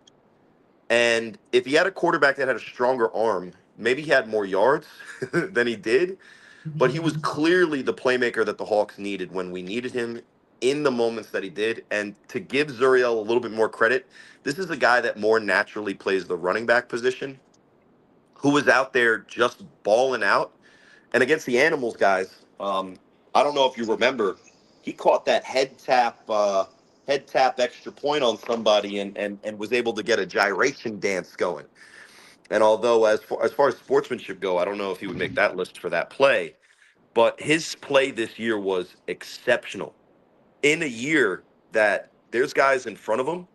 And if he had a quarterback that had a stronger arm, maybe he had more yards than he did. But he was clearly the playmaker that the Hawks needed when we needed him in the moments that he did. And to give Zuriel a little bit more credit, this is a guy that more naturally plays the running back position, who was out there just balling out. And against the Animals guys, I don't know if you remember, he caught that head tap extra point on somebody and was able to get a gyration dance going. And although as far as sportsmanship go, I don't know if he would make that list for that play. but his play this year was exceptional. In a year that there's guys in front of him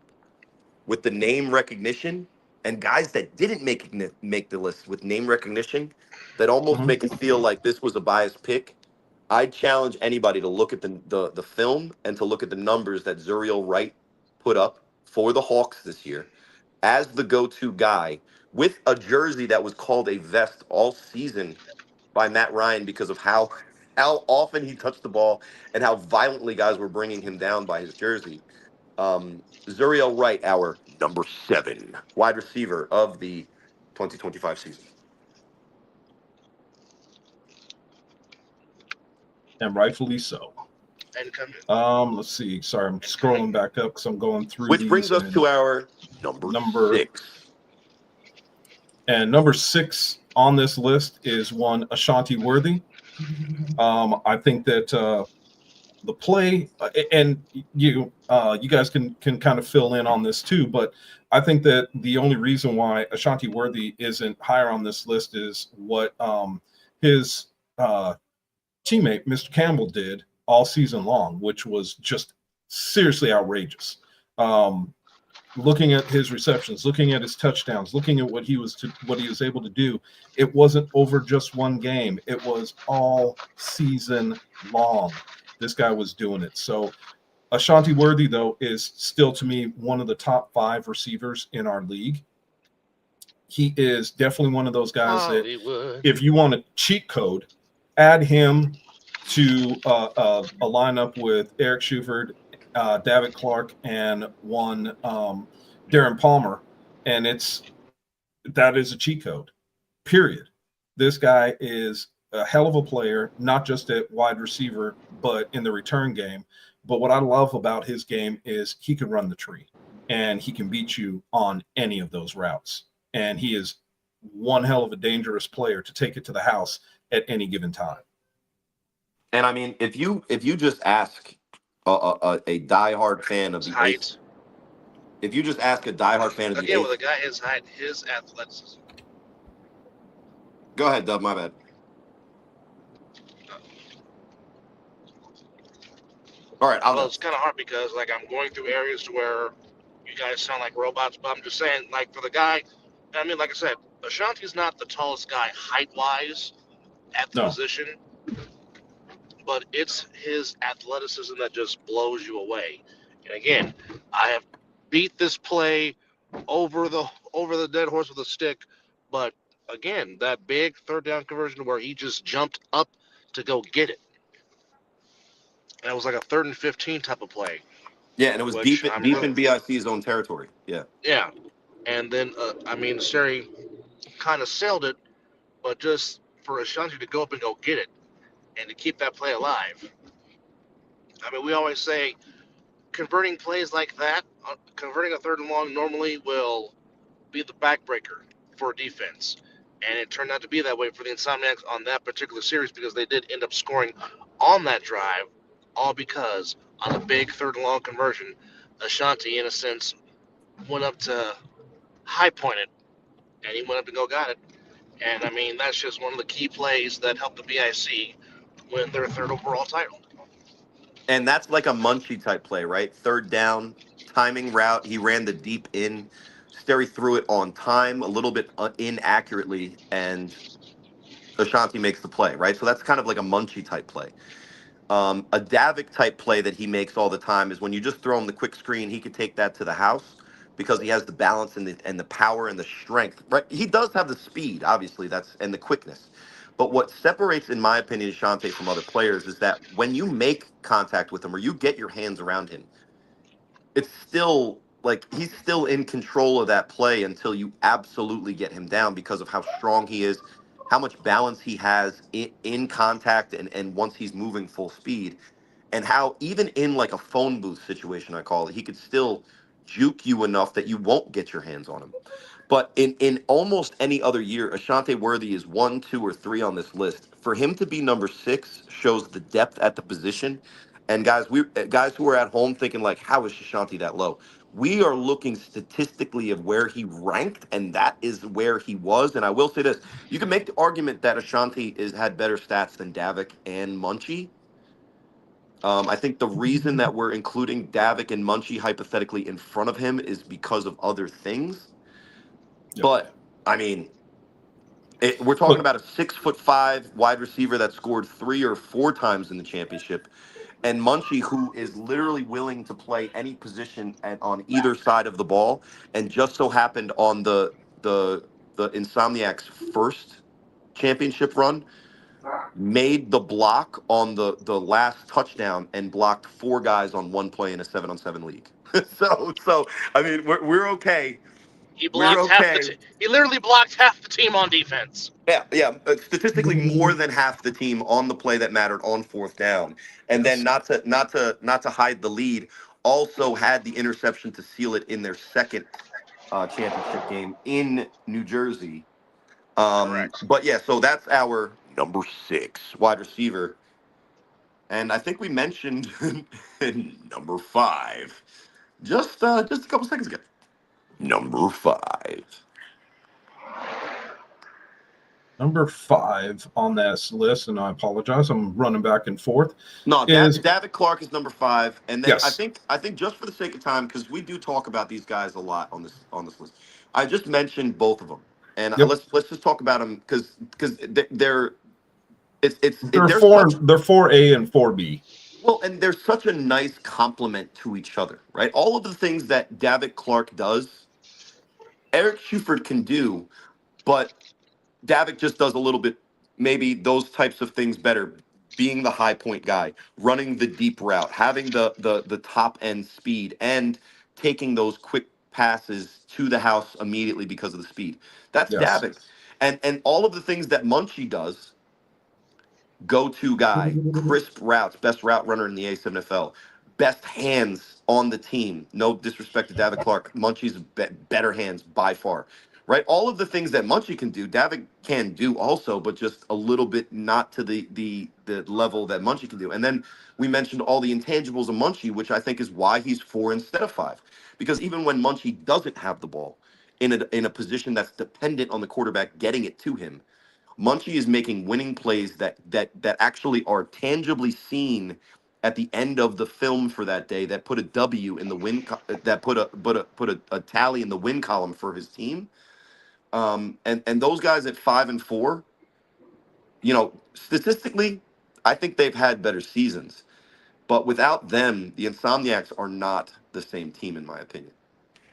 with the name recognition and guys that didn't make the list with name recognition that almost Mhm. make it feel like this was a biased pick. I challenge anybody to look at the film and to look at the numbers that Zuriel Wright put up for the Hawks this year as the go-to guy with a jersey that was called a vest all season by Matt Ryan because of how often he touched the ball and how violently guys were bringing him down by his jersey. Zuriel Wright, our number 7 wide receiver of the 2025 season. And rightfully so. And come, Let's see. Sorry, I'm scrolling back up because I'm going through Which these. brings us to our number 6. And number 6 on this list is one Ashanti Worthy. I think that the play, and you guys can kind of fill in on this too, but I think that the only reason why Ashanti Worthy isn't higher on this list is what his teammate, Mr. Campbell, did all season long, which was just seriously outrageous. Looking at his receptions, looking at his touchdowns, looking at what he was able to do, it wasn't over just one game. It was all season long. This guy was doing it. So Ashanti Worthy, though, is still to me one of the top 5 receivers in our league. He is definitely one of those guys Hollywood. that if you want a cheat code, add him to a lineup with Eric Schuford, David Clark, and one Darren Palmer, and that is a cheat code. Period. This guy is a hell of a player, not just at wide receiver, but in the return game. But what I love about his game is he can run the tree, and he can beat you on any of those routes. And he is one hell of a dangerous player to take it to the house at any given time. And I mean, if you just ask a diehard fan of His the height. Ace, if you just ask a diehard fan of the Again, Ace, with a guy his height, his athleticism. go ahead, Dub. My bad. All right, I'll Well, go. it's kind of hard because like I'm going through areas where you guys sound like robots, but I'm just saying, like for the guy, I mean, like I said, Ashanti's not the tallest guy height-wise at the No. position, but it's his athleticism that just blows you away. And again, I have beat this play over the dead horse with a stick, but again, that big third down conversion where he just jumped up to go get it. And it was like a 3rd and 15 type of play. Yeah, and it was Which deep I'm in really- BIC's own territory. Yeah. Yeah. And then, I mean, Sari kind of sailed it, but just for Ashanti to go up and go get it and to keep that play alive. I mean, we always say converting plays like that, converting a 3rd and long normally will be the backbreaker for defense. And it turned out to be that way for the Insomniacs on that particular series because they did end up scoring on that drive, all because on a big 3rd and long conversion, Ashanti, in a sense, went up to high point it, and he went up and go got it. And I mean, that's just one of the key plays that helped the BIC win their 3rd overall title. And that's like a Munchie type play, right? 3rd down, timing route. He ran the deep in. Sterry threw it on time, a little bit inaccurately, and Ashanti makes the play, right? So that's kind of like a Munchie type play. A Davik type play that he makes all the time is when you just throw him the quick screen, he could take that to the house because he has the balance and the power and the strength. Right? He does have the speed, obviously, and the quickness. But what separates, in my opinion, Shante from other players is that when you make contact with him or you get your hands around him, it's still like he's still in control of that play until you absolutely get him down because of how strong he is, how much balance he has in contact and once he's moving full speed, and how even in like a phone booth situation, I call it, he could still juke you enough that you won't get your hands on him. But in almost any other year, Ashante Worthy is 1, 2, or 3 on this list. For him to be number 6 shows the depth at the position. And guys who are at home thinking like, how is Ashanti that low? we are looking statistically of where he ranked, and that is where he was. And I will say this: you can make the argument that Ashanti had better stats than Davik and Munchie. I think the reason that we're including Davik and Munchie hypothetically in front of him is because of other things. Yep. But I mean, we're talking Look, about a 6'5" wide receiver that scored 3 or 4 times in the championship, and Munchie, who is literally willing to play any position on either side of the ball, and just so happened on the Insomniacs' first championship run, made the block on the last touchdown and blocked 4 guys on one play in a 7-on-7 league. so I mean, we're okay. He We're blocked half the. okay. He literally blocked half the team on defense. Yeah. Statistically, more than half the team on the play that mattered on 4th down, and Yes. then not to hide the lead, also had the interception to seal it in their second championship game in New Jersey. Correct. But yeah, so that's our number 6 wide receiver, and I think we mentioned number 5 just a couple seconds ago. Number 5. Number 5 on this list, and I apologize, I'm running back and forth. No, Is David Clark is number 5, and then yes, I think just for the sake of time, because we do talk about these guys a lot on this list, I just mentioned both of them, and yep. let's just talk about them because they're They're there's such 4A and 4B. well, and there's such a nice complement to each other, right? All of the things that David Clark does, Eric Schuford can do, but Davik just does a little bit, maybe those types of things better. Being the high point guy, running the deep route, having the top end speed, and taking those quick passes to the house immediately because of the speed. That's Yes. Davik, and all of the things that Munchie does. Go-to guy, crisp routes, best route runner in the A7FL, best hands on the team. No disrespect to David Clark, Munchie's better hands by far, right? All of the things that Munchie can do, David can do also, but just a little bit not to the level that Munchie can do. And then we mentioned all the intangibles of Munchie, which I think is why he's 4 instead of 5, because even when Munchie doesn't have the ball in a position that's dependent on the quarterback getting it to him, Munchie is making winning plays that actually are tangibly seen at the end of the film for that day, that put a W in the that put a tally in the win column for his team. And those guys at 5 and 4, statistically, I think they've had better seasons. But without them, the Insomniacs are not the same team, in my opinion.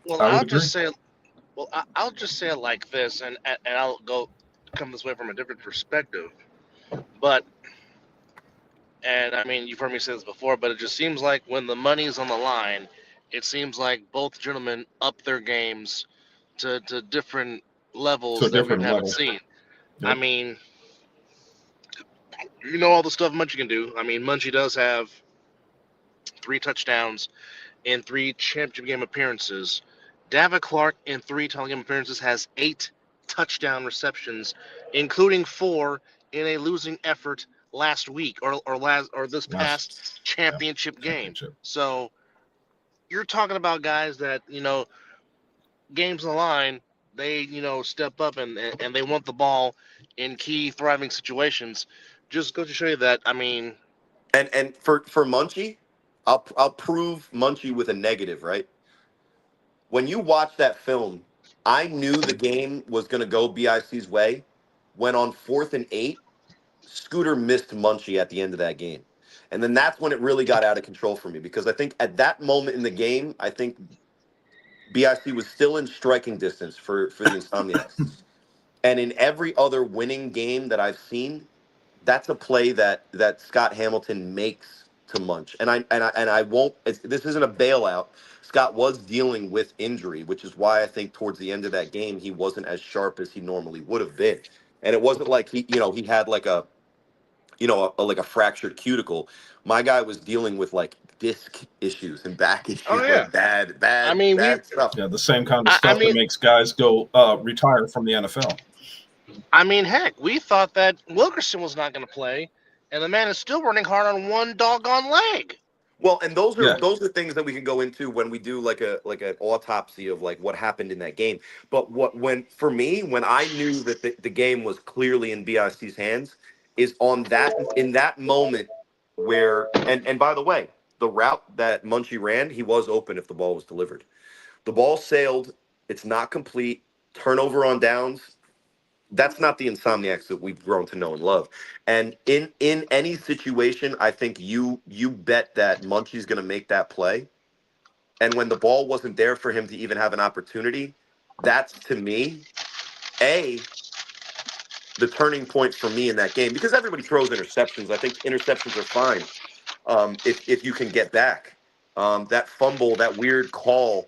Well, I would agree. I'll just say it like this, and I'll come this way from a different perspective. But and I mean, you've heard me say this before, but it just seems like when the money's on the line, it seems like both gentlemen up their games to different To a levels that we different haven't level. seen. I Yep. mean, all the stuff Munchie can do. I mean, Munchie does have 3 touchdowns in 3 championship game appearances. David Clark in 3 title game appearances has 8 touchdown receptions, including 4 in a losing effort last week or this past championship game. Championship. So you're talking about guys that games on the line, they step up and they want the ball in key thriving situations. Just go to show you that. I mean, And for Munchie, I'll prove Munchie with a negative, right? When you watch that film, I knew the game was going to go BIC's way when on 4th and 8, Scooter missed Munchie at the end of that game. And then that's when it really got out of control for me, because I think at that moment in the game, I think BIC was still in striking distance for the Insomniacs. And in every other winning game that I've seen, that's a play that Scott Hamilton makes to Munch. And I won't. This isn't a bailout. Scott was dealing with injury, which is why I think towards the end of that game he wasn't as sharp as he normally would have been. And it wasn't like he had like a like a fractured cuticle. My guy was dealing with like disc issues and back issues, oh yeah. like bad I mean, bad stuff. Yeah, the same kind of I stuff that mean, makes guys go retire from the NFL. I mean, heck, we thought that Wilkerson was not going to play, and the man is still running hard on one doggone leg. Well, and Yeah. those are things that we can go into when we do like an autopsy of like what happened in that game. But when I knew that the game was clearly in BIC's hands is on that in that moment where and by the way, the route that Munchie ran, he was open if the ball was delivered. The ball sailed, it's not complete, turnover on downs. That's not the Insomniacs that we've grown to know and love. And in any situation, I think you bet that Munchie's going to make that play. And when the ball wasn't there for him to even have an opportunity, that's to me the turning point for me in that game because everybody throws interceptions. I think interceptions are fine if you can get back. That fumble, that weird call,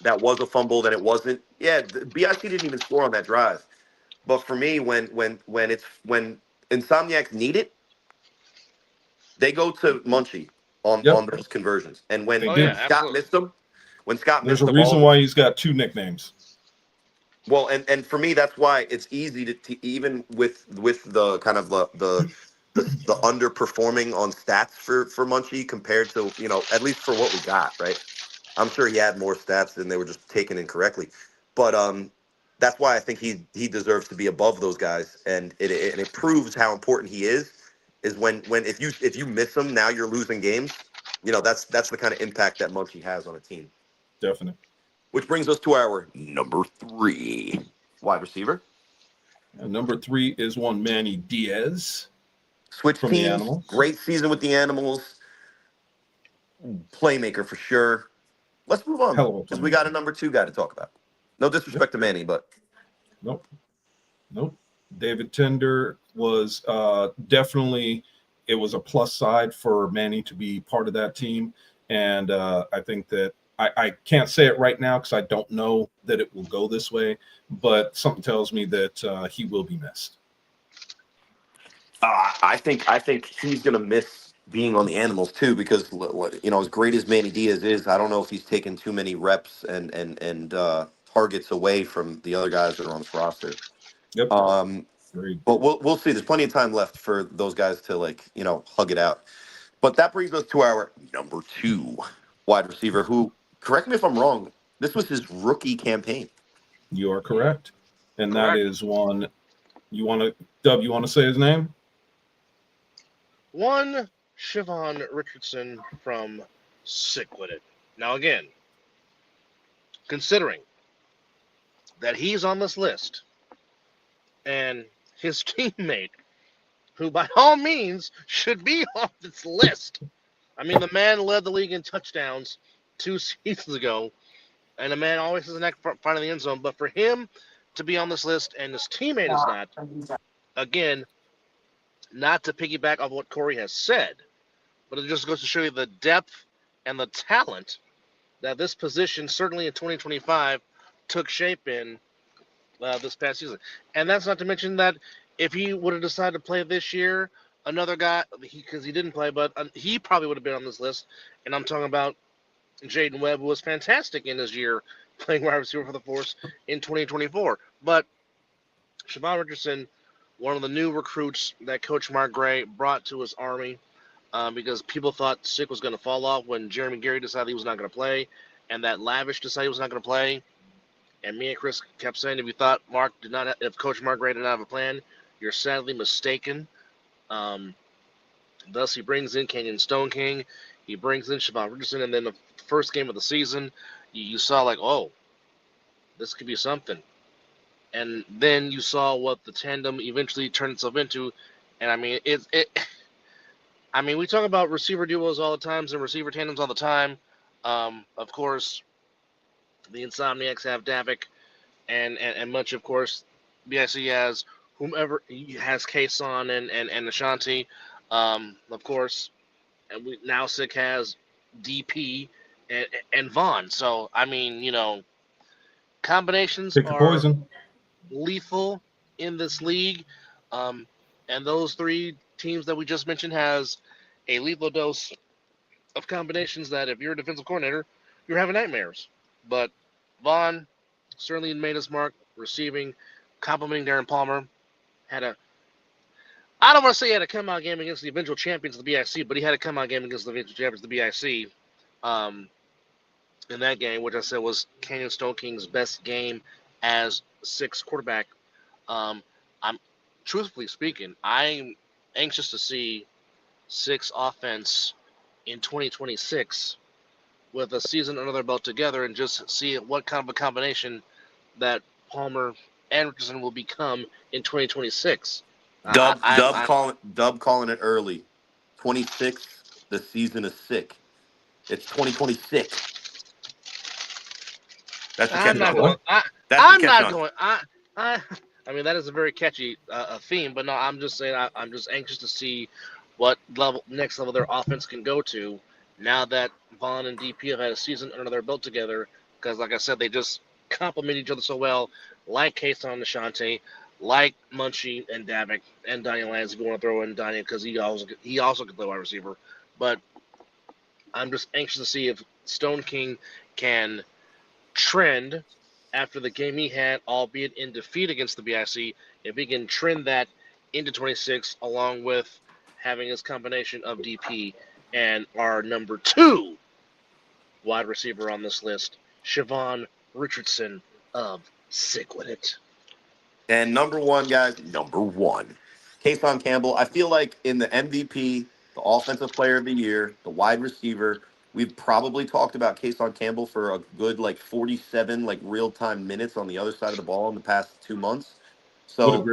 that was a fumble, then it wasn't. Yeah, BIC didn't even score on that drive. But for me, when Insomniacs need it, they go to Munchie on Yep. those conversions. And when They Oh did. yeah, Scott absolutely. missed them, when Scott There's missed a them, reason why he's got 2 nicknames. well, and for me, that's why it's easy to even with the kind of the underperforming on stats for Munchie compared to at least for what we got, right? I'm sure he had more stats than they were just taken incorrectly, but that's why I think he deserves to be above those guys, and it proves how important he is. Is when if you miss him, now you're losing games. That's the kind of impact that Munchie has on a team. Definitely. Which brings us to our number 3 wide receiver. And number 3 is one Manny Diaz Switch from the teams, Animals. great season with the Animals. Playmaker for sure. Let's move on Hell of a because we got a playmaker. number 2 guy to talk about. No disrespect to Manny, but Nope. Nope. David Tender was definitely, it was a plus side for Manny to be part of that team. And I think that I can't say it right now because I don't know that it will go this way, but something tells me that he will be missed. I think he's gonna miss being on the Animals too because as great as Manny Diaz is, I don't know if he's taken too many reps and targets away from the other guys that are on this roster. Yep. Um, Agreed. but we'll see. There's plenty of time left for those guys to hug it out. But that brings us to our number 2 wide receiver, who, correct me if I'm wrong, this was his rookie campaign. You are correct. And that Correct. is one you want to, Dub, you want to say his name? One Siobhan Richardson from Sick With It. Now again, considering that he's on this list and his teammate, who by all means should be on this list. I mean, the man led the league in touchdowns 2 seasons ago, and the man always has a neck front of the end zone. But for him to be on this list and his teammate is not, again, not to piggyback off what Corey has said, but it just goes to show you the depth and the talent that this position, certainly in 2025, took shape in this past season. And that's not to mention that if he would have decided to play this year, another guy, because he didn't play, but he probably would have been on this list. And I'm talking about Jaden Webb, who was fantastic in his year playing wide receiver for the Force in 2024. But Siobhan Richardson, one of the new recruits that Coach Mark Gray brought to his Army, because people thought Sick was going to fall off when Jeremy Gary decided he was not going to play, and that Lavish decided he was not going to play. And me and Chris kept saying, if Coach Mark Gray did not have a plan, you're sadly mistaken. Thus, he brings in Kenyon Stone King, he brings in Siobhan Richardson, and then the first game of the season, you saw oh, this could be something. And then you saw what the tandem eventually turned itself into, and I mean I mean, we talk about receiver duos all the time and receiver tandems all the time. Of course, the Insomniacs have Davik and much, of course, BIC has whomever has Kason and Ashanti. Of course, and now Sick has DP and Vaughn. So, I mean, combinations Pick your are poison. lethal in this league. And those 3 teams that we just mentioned has a lethal dose of combinations that if you're a defensive coordinator, you're having nightmares. But Vaughn certainly made his mark receiving, complimenting Darren Palmer, had a I don't want to say he had a come out game against the eventual champions of the BIC, but he had a come out game against the eventual champions of the BIC. In that game, which I said was Canyon Stone King's best game as six quarterback. I'm truthfully speaking, I'm anxious to see six offense in 2026 with a season under their belt together and just see what kind of a combination that Palmer and Richardson will become in 2026. Dub calling it early. 26. The season is sick. It's 2026. That's the catch. I'm not on. going. That's I'm the catch not on. going. I mean, that is a very catchy theme, but no, I'm just saying I'm just anxious to see what next level their offense can go to now that Vaughn and DP have had a season under their belt together. Because, like I said, they just complement each other so well, like Kason and Nashante, like Munchie and Davik and Donnie Lance. If you want to throw in Donnie, because he also can play wide receiver. But I'm just anxious to see if Stone King can trend after the game he had, albeit in defeat against the BIC, if he can trend that into 26, along with having his combination of DP and our number 2 wide receiver on this list, Siobhan Richardson of Sick With It. And number 1, guys, Kason Campbell. I feel like in the MVP, the Offensive Player of the Year, the wide receiver, we've probably talked about Kason Campbell for a good 47 real-time minutes on the other side of the ball in the past 2 months. So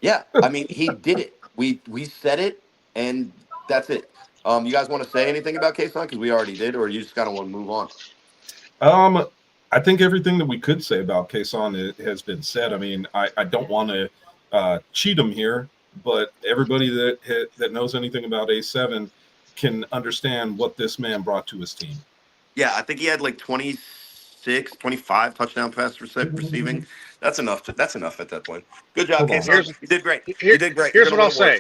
yeah. I mean, he did it. We said it, and that's it. You guys want to say anything about Kason? Because we already did, or you just kind of want to move on? I think everything that we could say about Kason has been said. I mean, I don't want to cheat him here, but everybody that knows anything about A7 can understand what this man brought to his team. Yeah, I think he had 26, 25 touchdown pass receiving. That's enough. That's enough at that point. Good job, Kason. You did great. You did great. Here's what I'll say.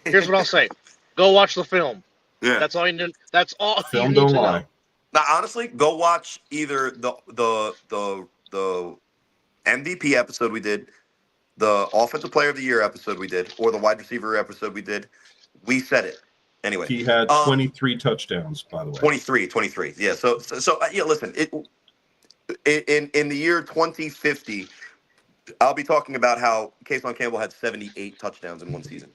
Here's what I'll say. Go watch the film. Yeah. That's all you need. That's all Film you need don't to lie. know. Now, honestly, go watch either the MVP episode we did, the Offensive Player of the Year episode we did, or the wide receiver episode we did. We said it. Anyway, he had 23 touchdowns, by the way. 23. Yeah. So yeah. Listen, in the year 2050, I'll be talking about how Kason Campbell had 78 touchdowns in one season,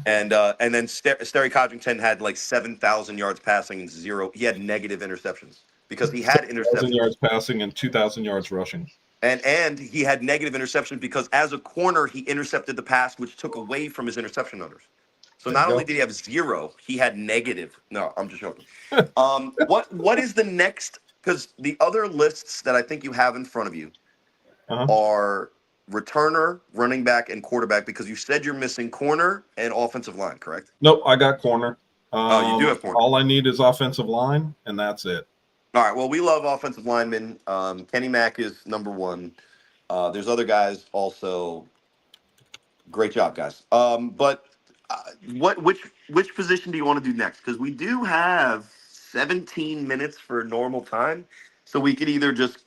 and then Sterry Codrington had 7,000 yards passing and 0. He had negative interceptions because he had interceptions. 1,000 yards passing and 2,000 yards rushing. And he had negative interceptions because as a corner he intercepted the pass, which took away from his interception numbers. So not only did he have 0, he had negative. No, I'm just joking. What is the next? Because the other lists that I think you have in front of you are returner, running back, and quarterback. Because you said you're missing corner and offensive line, correct? Nope, I got corner. You do have corner. All I need is offensive line, and that's it. All right. Well, we love offensive linemen. Kenny Mack is number 1. There's other guys also. Great job, guys. But which position do you want to do next? Because we do have 17 minutes for normal time, so we could either just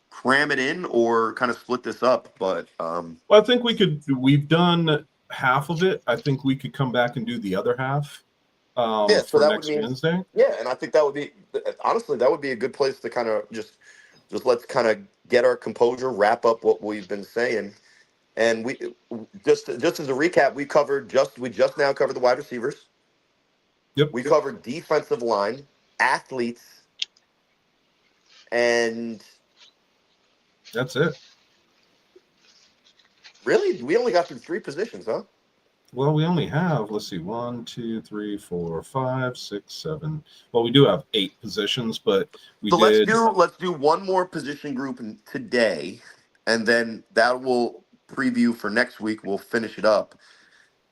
cram it in or kind of split this up. But well, I think we could. We've done half of it. I think we could come back and do the other half. So for that next would mean, Wednesday. Yeah, and I think that would be honestly that would be a good place to kind of just let's kind of get our composure, wrap up what we've been saying. And we just as a recap, we just now covered the wide receivers. Yep. We covered defensive line, athletes, and that's it. Really, we only got through 3 positions, huh? Well, we only have, let's see, 1, 2, 3, 4, 5, 6, 7. Well, we do have 8 positions, but let's do one more position group today, and then that will preview for next week. We'll finish it up.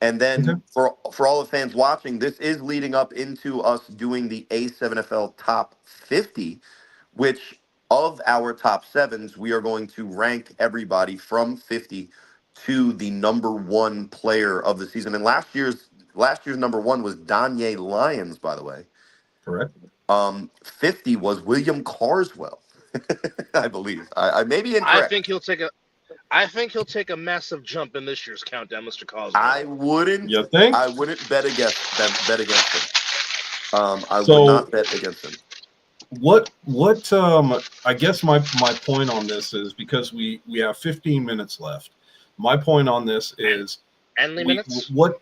And then for all the fans watching, this is leading up into us doing the A7FL top 50, which of our top 7s, we are going to rank everybody from 50 to the number 1 player of the season. And last year's number 1 was Danye Lyons, by the way. Correct. 50 was William Carswell, I believe. I may be incorrect. I think he'll take a massive jump in this year's countdown, Mr. Cosgrove. I wouldn't bet against him. I would So not bet against him. what I guess my point on this is, because we have 15 minutes left. My point on this is minutes. what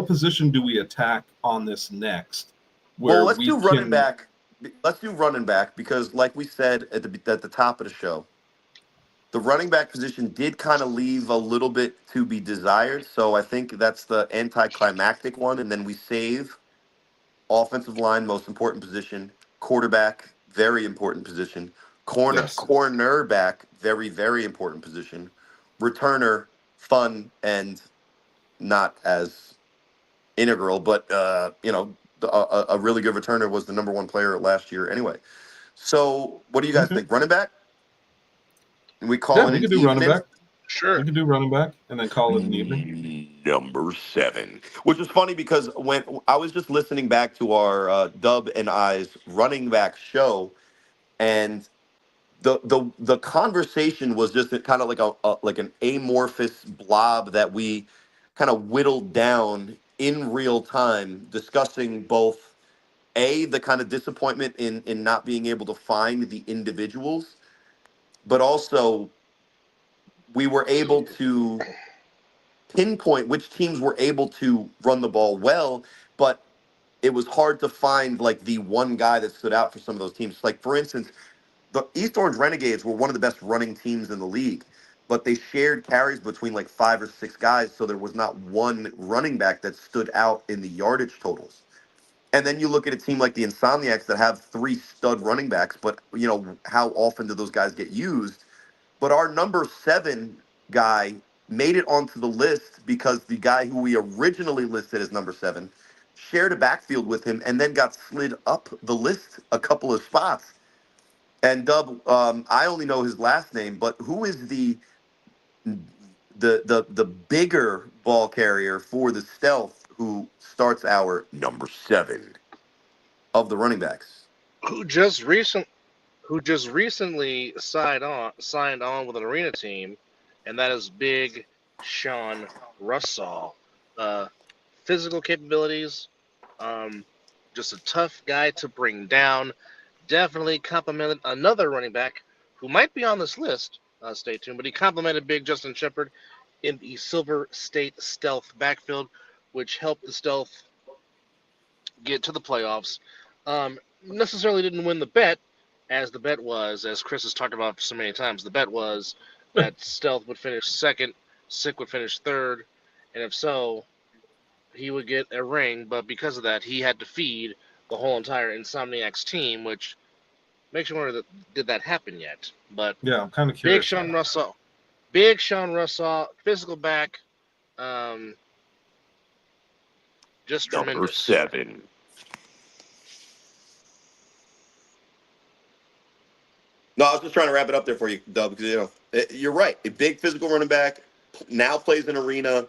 position do we attack on this next? Well, let's do running back. Let's do running back, because, like we said at the top of the show, the running back position did kind of leave a little bit to be desired. So I think that's the anticlimactic one, and then we save offensive line, most important position; quarterback, very important position; cornerback, very, very important position; returner, fun and not as integral, but a really good returner was the number one player last year anyway. So what do you guys think? Running back? And we call it we an could do running evening? back. Sure. We could do running back and then call it an evening. Number 7, which is funny because when I was just listening back to our Dub and I's running back show, and the conversation was just kind of like an amorphous blob that we kind of whittled down in real time, discussing both the kind of disappointment in not being able to find the individuals, but also we were able to pinpoint which teams were able to run the ball well, but it was hard to find like the one guy that stood out for some of those teams. Like, for instance, the East Orange Renegades were one of the best running teams in the league, but they shared carries between like 5 or 6 guys, so there was not one running back that stood out in the yardage totals. And then you look at a team like the Insomniacs that have 3 stud running backs, but how often do those guys get used? But our number 7 guy made it onto the list because the guy who we originally listed as number 7 shared a backfield with him and then got slid up the list a couple of spots. And Dub, I only know his last name, but who is the bigger ball carrier for the Stealth who starts our number 7 of the running backs? Who just recently signed on with an arena team, and that is Big Sean Russell. Physical capabilities, just a tough guy to bring down. Definitely complimented another running back who might be on this list. Stay tuned. But he complimented Big Justin Shepard in the Silver State Stealth backfield, which helped the Stealth get to the playoffs. Necessarily didn't win the bet, as the bet was, as Chris has talked about so many times, the bet was that Stealth would finish second, Sick would finish third, and if so, he would get a ring. But because of that, he had to feed the whole entire Insomniacs team, which makes you wonder, did that happen yet? But Yeah, I'm kind of curious. Big Sean Russell, physical back, just tremendous. Number 7. No, I was just trying to wrap it up there for you, Dub, because you're right. A big physical running back now plays an arena,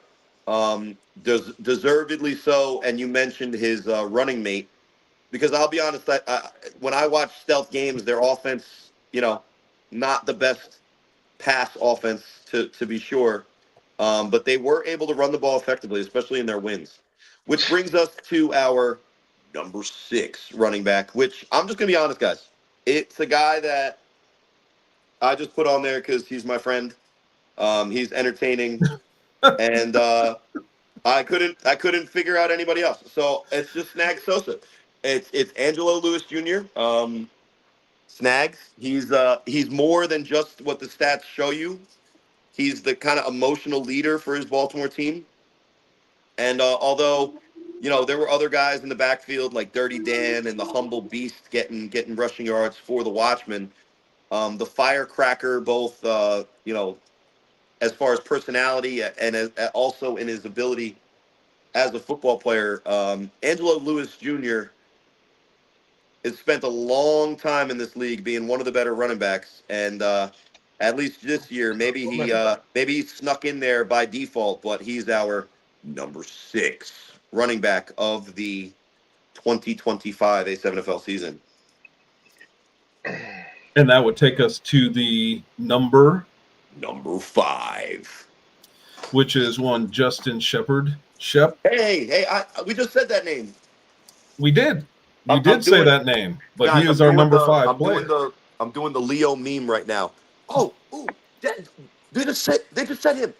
deservedly so. And you mentioned his running mate, because I'll be honest, when I watch Stealth games, their offense, not the best pass offense to be sure, but they were able to run the ball effectively, especially in their wins. Which brings us to our number 6 running back, which I'm just gonna be honest, guys. It's a guy that I just put on there because he's my friend. He's entertaining, and I couldn't figure out anybody else. So it's just Snag Sosa. It's Angelo Lewis Jr. Snags. He's more than just what the stats show you. He's the kind of emotional leader for his Baltimore team. And although there were other guys in the backfield like Dirty Dan and the humble beast getting rushing yards for the Watchmen, the firecracker, both as far as personality and also in his ability as a football player, Angelo Lewis Jr. has spent a long time in this league being one of the better running backs, and at least this year, maybe he snuck in there by default, but he's our number 6 running back of the 2025 A7FL season. And that would take us to the number 5. which is one Justin Shepard. Hey, we just said that name. We did. You I'm did say doing, that name, but guys. he I'm is our doing number the 5 player. I'm doing the Leo meme right now. Oh, they just said him.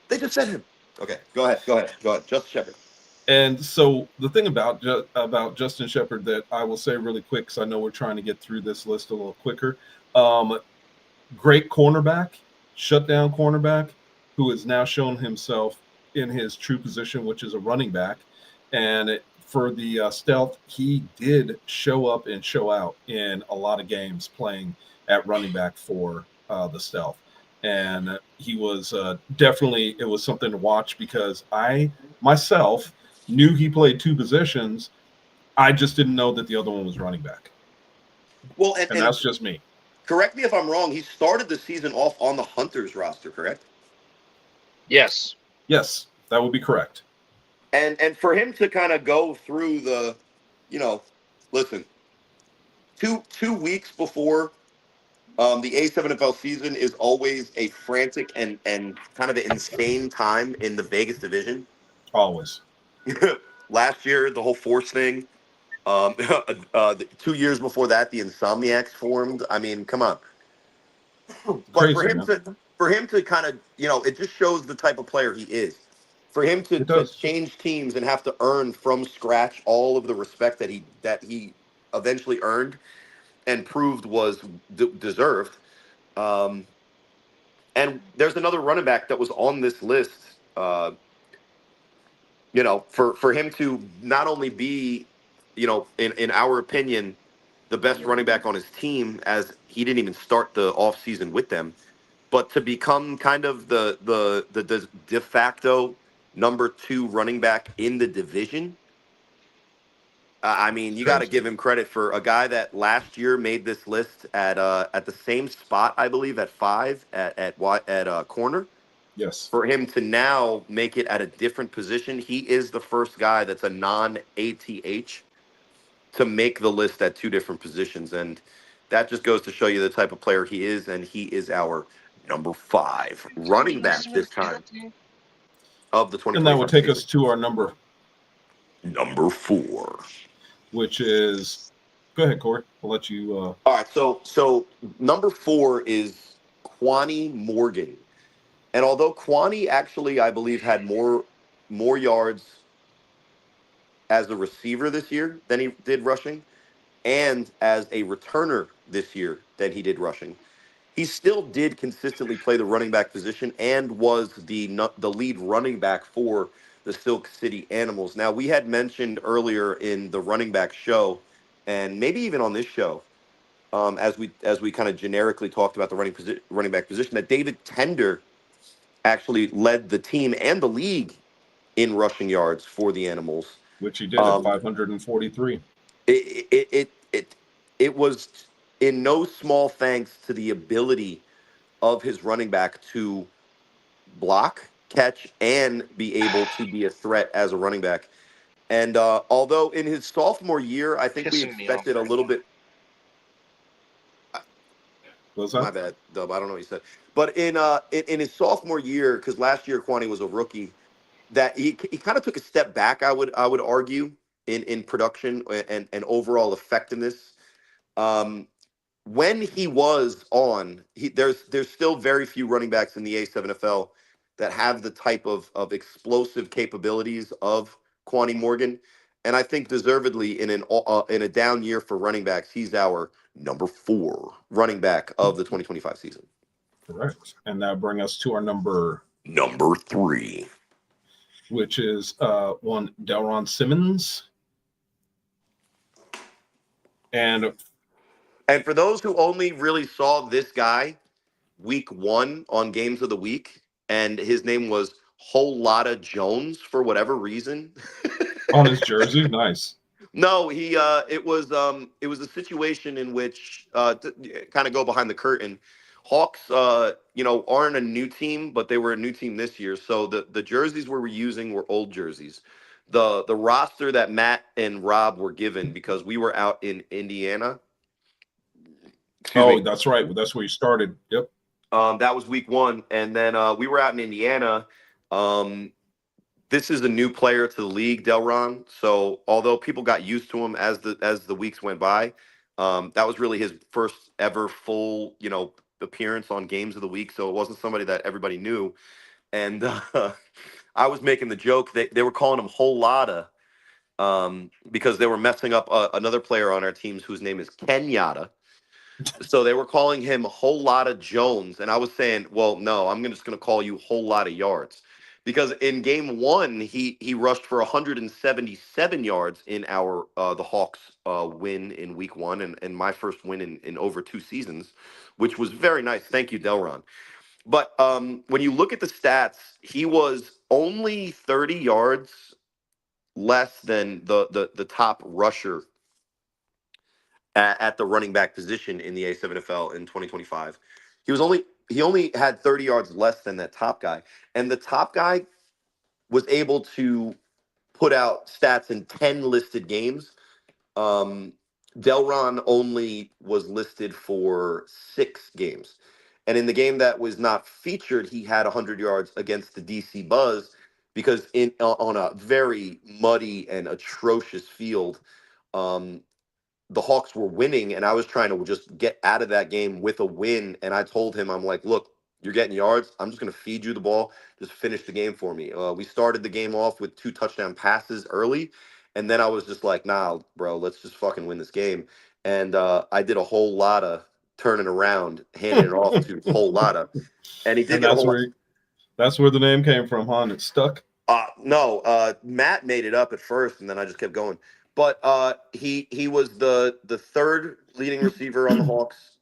They just said him. Okay, go ahead. Justin Shepard. And so the thing about Justin Shepard that I will say really quick, because I know we're trying to get through this list a little quicker. Great cornerback, shutdown cornerback, who has now shown himself in his true position, which is a running back. And for the stealth, he did show up and show out in a lot of games playing at running back for the stealth. And he was definitely, it was something to watch because I myself knew he played 2 positions. I just didn't know that the other one was running back. Well, And that's just me. Correct me if I'm wrong. He started the season off on the Hunters roster, correct? Yes. Yes, that would be correct. And for him to kind of go through the, listen, two weeks before the A7FL season is always a frantic and kind of an insane time in the Vegas division. Always. Last year, the whole Force thing. 2 years before that, the Insomniacs formed. I mean, come on. But Crazy, man. for him to kind of, it just shows the type of player he is. For him to change teams and have to earn from scratch all of the respect that he eventually earned and proved was deserved. And there's another running back that was on this list. For him to not only be, in our opinion, the best running back on his team, as he didn't even start the offseason with them, but to become kind of the de facto number 2 running back in the division. I mean, you got to give him credit for a guy that last year made this list at the same spot, I believe, at 5 at corner. Yes. For him to now make it at a different position, he is the first guy that's a non-ATH to make the list at 2 different positions, and that just goes to show you the type of player he is, and he is our number 5 running back this time of the 2025 And that would take season. us to our number 4, which is, go ahead, Corey. I'll let you. All right, so number 4 is Quani Morgan, and although Quani actually, I believe, had more yards as a receiver this year than he did rushing, and as a returner this year than he did rushing, he still did consistently play the running back position and was the lead running back for the Silk City Animals. Now, we had mentioned earlier in the running back show, and maybe even on this show, as we kind of generically talked about the running back position, that David Tender actually led the team and the league in rushing yards for the Animals, which he did at 543. It was in no small thanks to the ability of his running back to block, catch, and be able to be a threat as a running back. And although in his sophomore year, I think we expected a little bit. My bad, Dub. I don't know what you said. But in his sophomore year, because last year Quani was a rookie, that he kind of took a step back. I would argue in production and overall effectiveness. When he was on, there's still very few running backs in the A7FL that have the type of explosive capabilities of Quani Morgan, and I think deservedly in a down year for running backs, he's our number 4 running back of the 2025 season. Correct, and that brings us to our number 3, which is one Delron Simmons. And for those who only really saw this guy week 1 on Games of the Week, and his name was Whole Lotta Jones for whatever reason. On his jersey, nice. No, it was a situation in which to kind of go behind the curtain. Hawks, aren't a new team, but they were a new team this year. So the jerseys we were using were old jerseys. The roster that Matt and Rob were given, because we were out in Indiana, Excuse me. that's right. That's where you started. Yep. That was week 1, and then we were out in Indiana. This is a new player to the league, Delron. So although people got used to him as the weeks went by, that was really his first ever full appearance on Games of the Week. So it wasn't somebody that everybody knew. And I was making the joke that they were calling him Whole Lotta because they were messing up another player on our teams whose name is Kenyatta. So they were calling him Whole Lotta Jones, and I was saying, well, no, I'm just going to call you Whole Lotta Yards, because in game 1 he rushed for 177 yards in our the Hawks win in week 1, and my first win in over 2 seasons, which was very nice. Thank you, Delron. But when you look at the stats, he was only 30 yards less than the top rusher at the running back position in the A7FL in 2025. He only had 30 yards less than that top guy, and the top guy was able to put out stats in 10 listed games. Delron only was listed for 6 games, and in the game that was not featured, he had 100 yards against the DC Buzz because on a very muddy and atrocious field. The Hawks were winning, and I was trying to just get out of that game with a win. And I told him, I'm like, look, you're getting yards. I'm just going to feed you the ball. Just finish the game for me. We started the game off with 2 touchdown passes early. And then I was just like, nah, bro, let's just fucking win this game. And I did a whole lot of turning around, handing it off to a whole lot of. And he did And get a whole lot. that's where the name came from, huh? And it stuck. No, Matt made it up at first, and then I just kept going. But he was the 3rd leading receiver on the Hawks.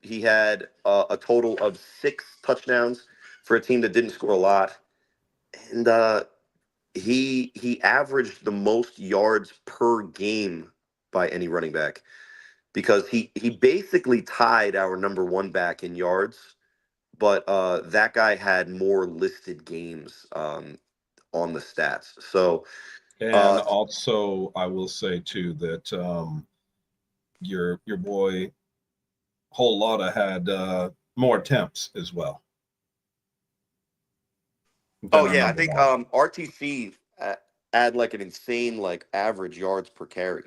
He had a total of 6 touchdowns for a team that didn't score a lot, and he averaged the most yards per game by any running back, because he basically tied our number 1 back in yards, but that guy had more listed games on the stats. So And also, I will say too that your boy Whole Lotta had more attempts as well. oh yeah, I think RTC had like an insane like average yards per carry.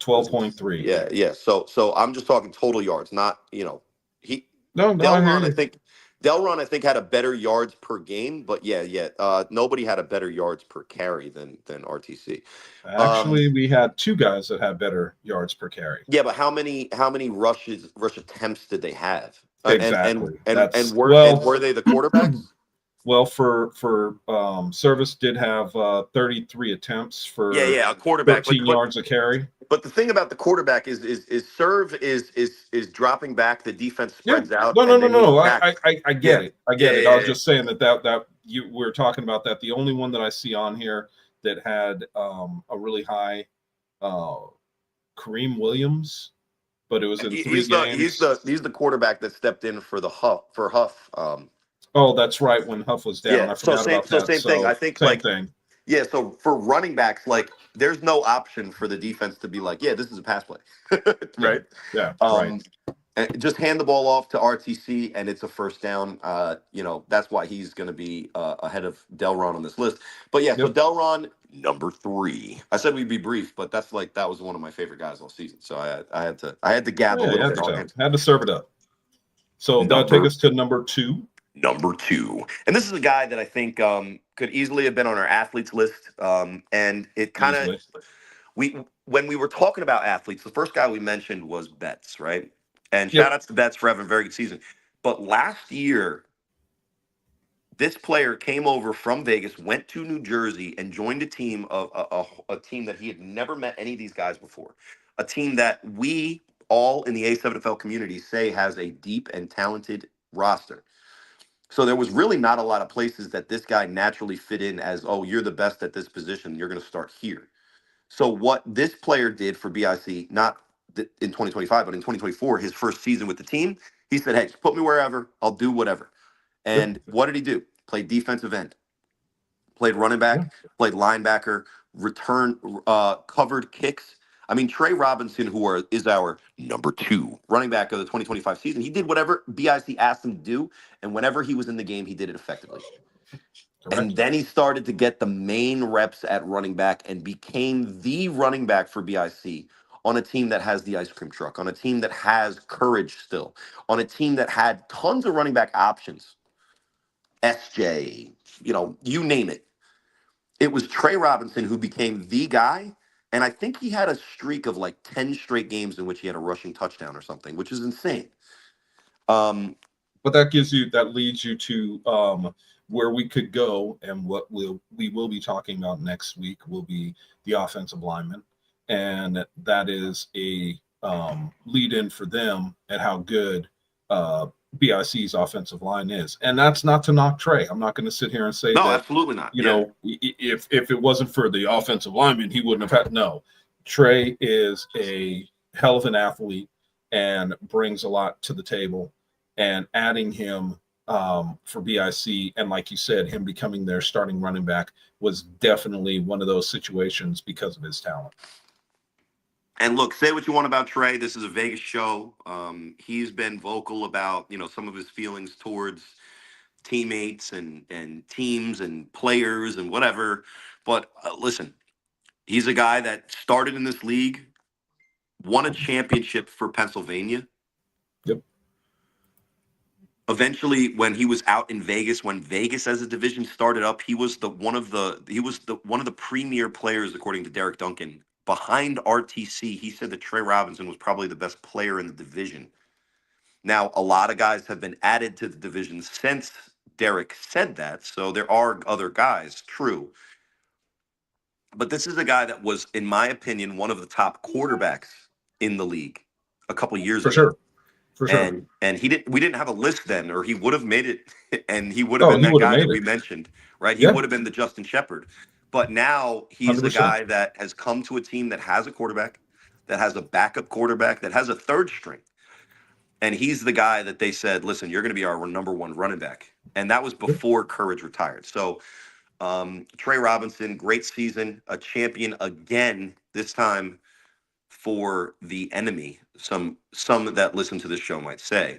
12.3. Yeah. So I'm just talking total yards, not he No, I hear Delron. I you. think Delron had a better yards per game, but yeah. Nobody had a better yards per carry than RTC. Actually, we had 2 guys that had better yards per carry. Yeah, but how many rush attempts did they have? Exactly. And were they the quarterbacks? Well, for Service did have 33 attempts for Yeah, a quarterback, 13 yards a carry. But the thing about the quarterback is Serve is dropping back. The defense spreads out. No. I get it. I get it. I was Yeah. just saying that you were talking about that. The only one that I see on here that had a really high Kareem Williams, but it was in 3 games. He's the quarterback that stepped in for Huff. Oh, that's right. When Huff was down, Yeah. I forgot about that. Same thing. I think same thing. Yeah. So for running backs, like there's no option for the defense to be like, yeah, this is a pass play, right? Yeah. Right. And just hand the ball off to RTC, and it's a first down. That's why he's going to be ahead of Delron on this list. But yeah, so Delron, number 3. I said we'd be brief, but that was one of my favorite guys all season. So I had to gab a little bit. Had to serve it up. So that'll take us to number 2. Number 2, and this is a guy that I think could easily have been on our athletes list. And it kind of when we were talking about athletes, the first guy we mentioned was Betts, right? And shout outs to Betts for having a very good season. But last year, this player came over from Vegas, went to New Jersey, and joined a team a team that he had never met any of these guys before. A team that we all in the A7FL community say has a deep and talented roster. So there was really not a lot of places that this guy naturally fit in as, oh, you're the best at this position, you're going to start here. So what this player did for BIC, not in 2025, but in 2024, his first season with the team, he said, hey, just put me wherever, I'll do whatever. And what did he do? Played defensive end, played running back, played linebacker, covered kicks. I mean, Trey Robinson, is our number 2 running back of the 2025 season, he did whatever BIC asked him to do, and whenever he was in the game, he did it effectively. Correct. And then he started to get the main reps at running back and became the running back for BIC on a team that has the ice cream truck, on a team that has courage still, on a team that had tons of running back options. SJ, you name it. It was Trey Robinson who became the guy. And I think he had a streak of like 10 straight games in which he had a rushing touchdown or something, which is insane. But that leads you to where we could go, and what we will be talking about next week will be the offensive lineman, and that is a lead in for them at how good BIC's offensive line is. And that's not to knock Trey. I'm not going to sit here and say no, that absolutely not. If it wasn't for the offensive lineman, he wouldn't have had. No, Trey is a hell of an athlete and brings a lot to the table. And adding him for BIC, and like you said, him becoming their starting running back was definitely one of those situations because of his talent. And look, say what you want about Trey. This is a Vegas show. He's been vocal about, some of his feelings towards teammates and teams and players and whatever. But listen, he's a guy that started in this league, won a championship for Pennsylvania. Yep. Eventually, when he was out in Vegas, when Vegas as a division started up, he was one of the premier players, according to Derek Duncan, behind RTC. He said that Trey Robinson was probably the best player in the division. Now, a lot of guys have been added to the division since Derek said that, so there are other guys, true. But this is a guy that was, in my opinion, one of the top quarterbacks in the league a couple years For ago. sure. For sure. And we didn't have a list then, or he would have made it, and he would have been that guy that we mentioned, right? He would have been the Justin Shepard. But now he's 100%. the guy that has come to a team that has a quarterback, that has a backup quarterback, that has a third string. And he's the guy that they said, listen, you're going to be our number 1 running back. And that was before Courage retired. So Trey Robinson, great season, a champion again, this time for the enemy, some that listen to this show might say,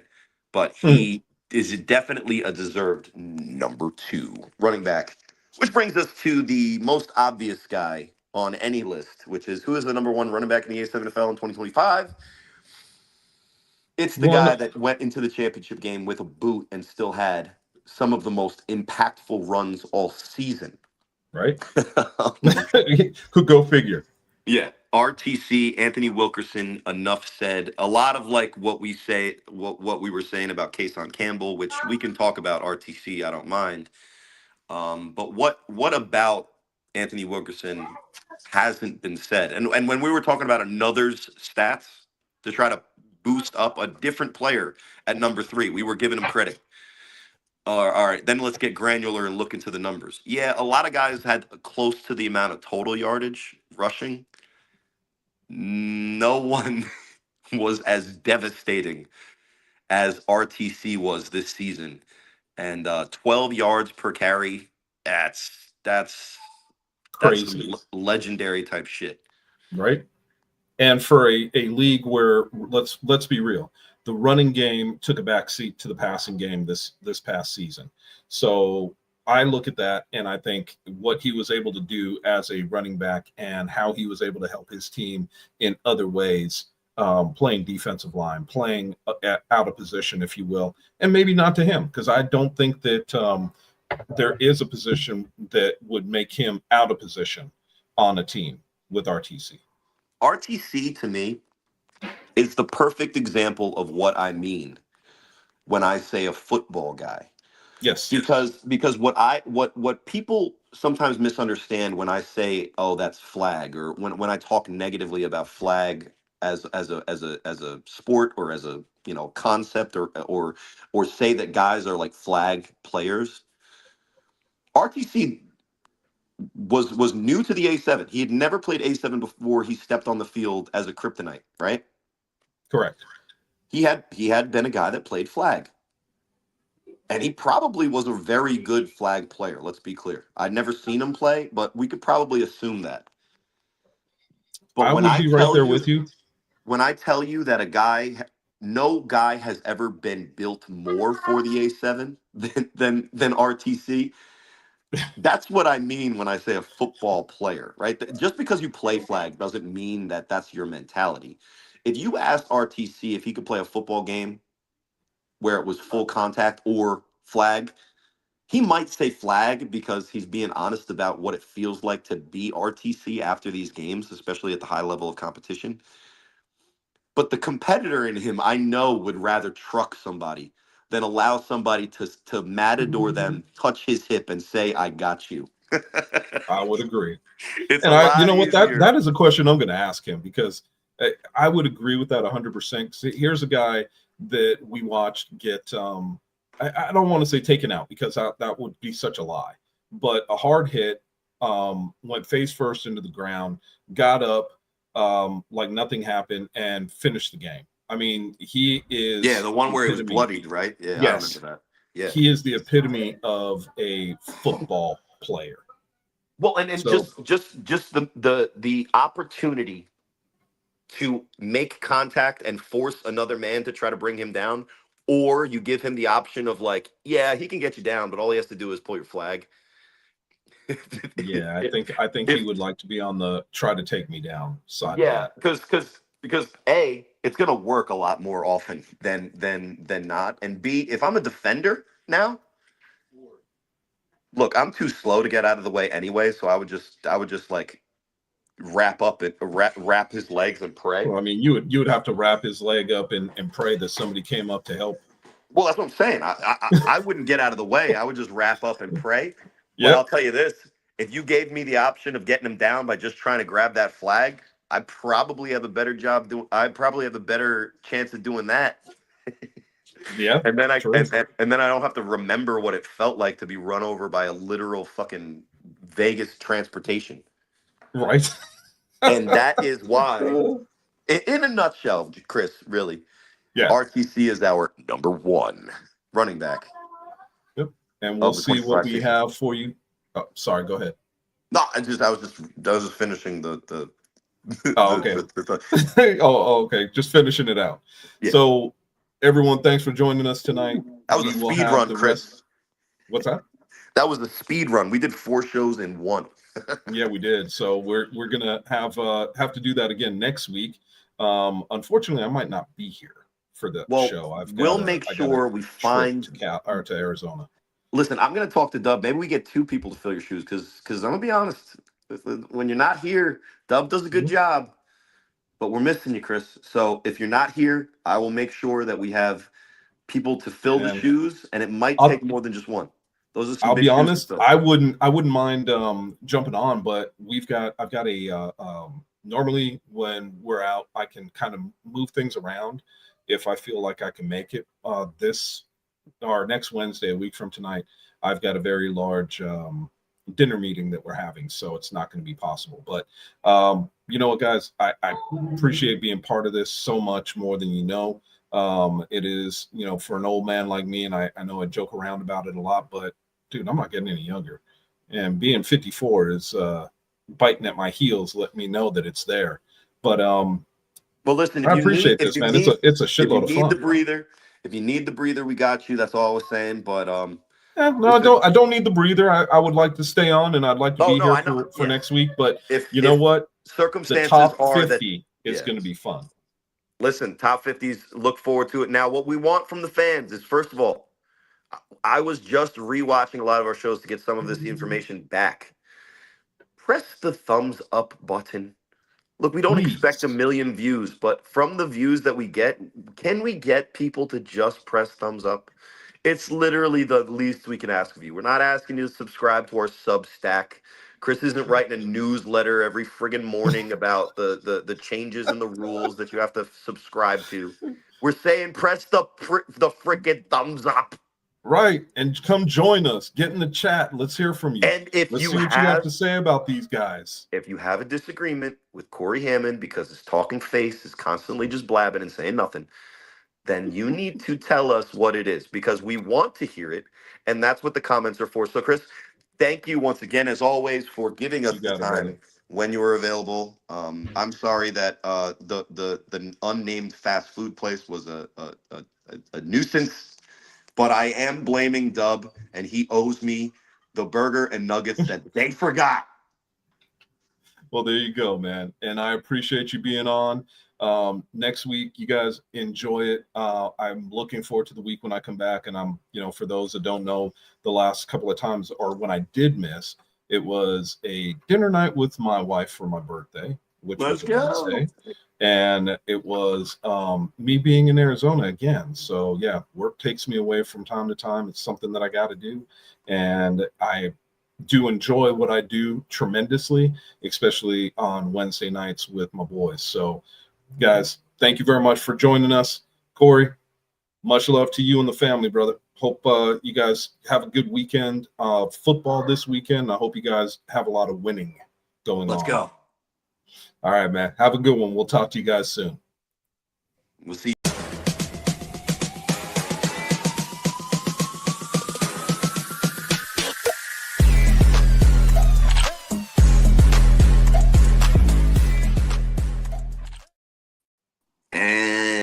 but he is definitely a deserved number 2 running back, which brings us to the most obvious guy on any list, which is, who is the number 1 running back in the A7FL in 2025? It's the guy that went into the championship game with a boot and still had some of the most impactful runs all season. Right? Could go figure. Yeah. RTC, Anthony Wilkerson, enough said. A lot of like what we say, what we were saying about Kason Campbell, which we can talk about RTC, I don't mind. But what about Anthony Wilkerson hasn't been said? And when we were talking about another's stats to try to boost up a different player at number 3, we were giving him credit. All right, then let's get granular and look into the numbers. Yeah, a lot of guys had close to the amount of total yardage rushing. No one was as devastating as RTC was this season. And 12 yards per carry, that's Crazy. Legendary type shit. Right? And for a league where, let's be real, the running game took a backseat to the passing game this past season. So I look at that and I think what he was able to do as a running back and how he was able to help his team in other ways, playing defensive line, playing out of position, if you will, and maybe not to him, because I don't think that there is a position that would make him out of position on a team with RTC. RTC, to me, is the perfect example of what I mean when I say a football guy. Yes. Because what people sometimes misunderstand when I say, oh, that's flag, or when I talk negatively about flag as a sport or as a concept, or say that guys are like flag players. RTC was new to the A7. He had never played A7 before he stepped on the field as a kryptonite, right? Correct. He had been a guy that played flag. And he probably was a very good flag player, let's be clear. I'd never seen him play, but we could probably assume that. But I when would I be right tell there you, with you. when I tell you that no guy has ever been built more for the A7 than RTC. That's what I mean when I say a football player, right? Just because you play flag doesn't mean that that's your mentality. If you asked RTC if he could play a football game where it was full contact or flag, he might say flag because he's being honest about what it feels like to be RTC after these games, especially at the high level of competition. But the competitor in him, I know, would rather truck somebody than allow somebody to matador them, touch his hip, and say, "I got you." I would agree. It's a And you lot know what, that easier. that is a question I'm going to ask him, because I would agree with that 100%. Here's a guy that we watched get I don't want to say taken out, because that would be such a lie, but a hard hit, went face first into the ground, got up like nothing happened, and finished the game. I mean, he Yeah, is the one the where it was epitome. bloodied, right? Yeah, I remember Yes, that. Yeah. he is the epitome of a football player. Well, and So just the opportunity to make contact and force another man to try to bring him down, or you give him the option of like, yeah, he can get you down, but all he has to do is pull your flag. yeah, I think he if would like to be on the try to take me down side of Yeah, that. because A, it's gonna work a lot more often than not, and B, if I'm a defender now, look, I'm too slow to get out of the way anyway, so I would just like wrap his legs and pray. Well, I mean, you would have to wrap his leg up and pray that somebody came up to help. Well, that's what I'm saying. I wouldn't get out of the way. I would just wrap up and pray. But I'll Yep. tell you this: if you gave me the option of getting him down by just trying to grab that flag, I probably have a better job doing. I probably have a better chance of doing that. Yeah. And then I True. and then I don't have to remember what it felt like to be run over by a literal fucking Vegas transportation. Right. And that is why, in a nutshell, Chris, really, Yeah. RTC is our number one running back Yep. And we'll of the see what 25 we season. have for you. Oh, sorry. Go ahead. No, I was just finishing the Oh, okay. Okay. Just finishing it out. yeah. So, everyone, thanks for joining us tonight. That was We a will speed have run, the rest. Chris. What's that? That was the speed run. We did 4 shows in one. Yeah, we did. So we're gonna have to do that again next week. Unfortunately, I might not be here for the Well, show. we'll make I got a sure we trip find. to Cal or to Arizona. Listen, I'm gonna talk to Dub. Maybe we get 2 people to fill your shoes because I'm gonna be honest. When you're not here, Dub does a good Mhm. job, but we're missing you, Chris. So if you're not here, I will make sure that we have people to fill the And shoes, and it might I'll take more than just one. Those are some I'll big be shoes to honest. fill. I wouldn't mind jumping on, but I've got a normally when we're out, I can kind of move things around if I feel like I can make it. This or next Wednesday, a week from tonight, I've got a very large dinner meeting that we're having, so it's not going to be possible. But you know what, guys, I appreciate being part of this so much more than you know. It is, for an old man like me, and I know I joke around about it a lot, but dude, I'm not getting any younger. And being 54 is biting at my heels, let me know that it's there. But Well, listen, I appreciate this, man. It's a if you shitload of need the fun. breather, we got you. That's all I was saying. But Yeah, no, I listen. don't. I don't need the breather. I would like to stay on, and I'd like to Oh be no, here I know. for Yeah, next week. But you know if what? The circumstances top are that, 50 is yeah. going to be fun. Listen, top 50s. Look forward to it. Now, what we want from the fans is, first of all, I was just rewatching a lot of our shows to get some of this information back. Press the thumbs up button. Look, we don't expect a Please. million views, but from the views that we get, can we get people to just press thumbs up? It's literally the least we can ask of you. We're not asking you to subscribe to our Substack. Chris isn't writing a newsletter every friggin' morning about the changes in the rules that you have to subscribe to. We're saying press the frickin' thumbs up. Right. And come join us. Get in the chat. Let's hear from you. And if Let's you see what you have have to say about these guys. if you have a disagreement with Corey Hammond because his talking face is constantly just blabbing and saying nothing, then you need to tell us what it is because we want to hear it. And that's what the comments are for. So, Chris, thank you once again, as always, for giving us You the got it, brother. time when you were available. I'm sorry that the unnamed fast food place was a nuisance, but I am blaming Dub, and he owes me the burger and nuggets that they forgot. Well, there you go, man. And I appreciate you being on. Next week, you guys enjoy it. I'm looking forward to the week when I come back. And I'm, for those that don't know, the last couple of times, or when I did miss, it was a dinner night with my wife for my birthday, which was a Wednesday. And it was me being in Arizona again. So, yeah, work takes me away from time to time. It's something that I got to do. And I do enjoy what I do tremendously, especially on Wednesday nights with my boys. So, guys, thank you very much for joining us. Corey, much love to you and the family, brother. Hope you guys have a good weekend of football this weekend. I hope you guys have a lot of winning going on. Let's go. All right, man. Have a good one. We'll talk to you guys soon. We'll see you.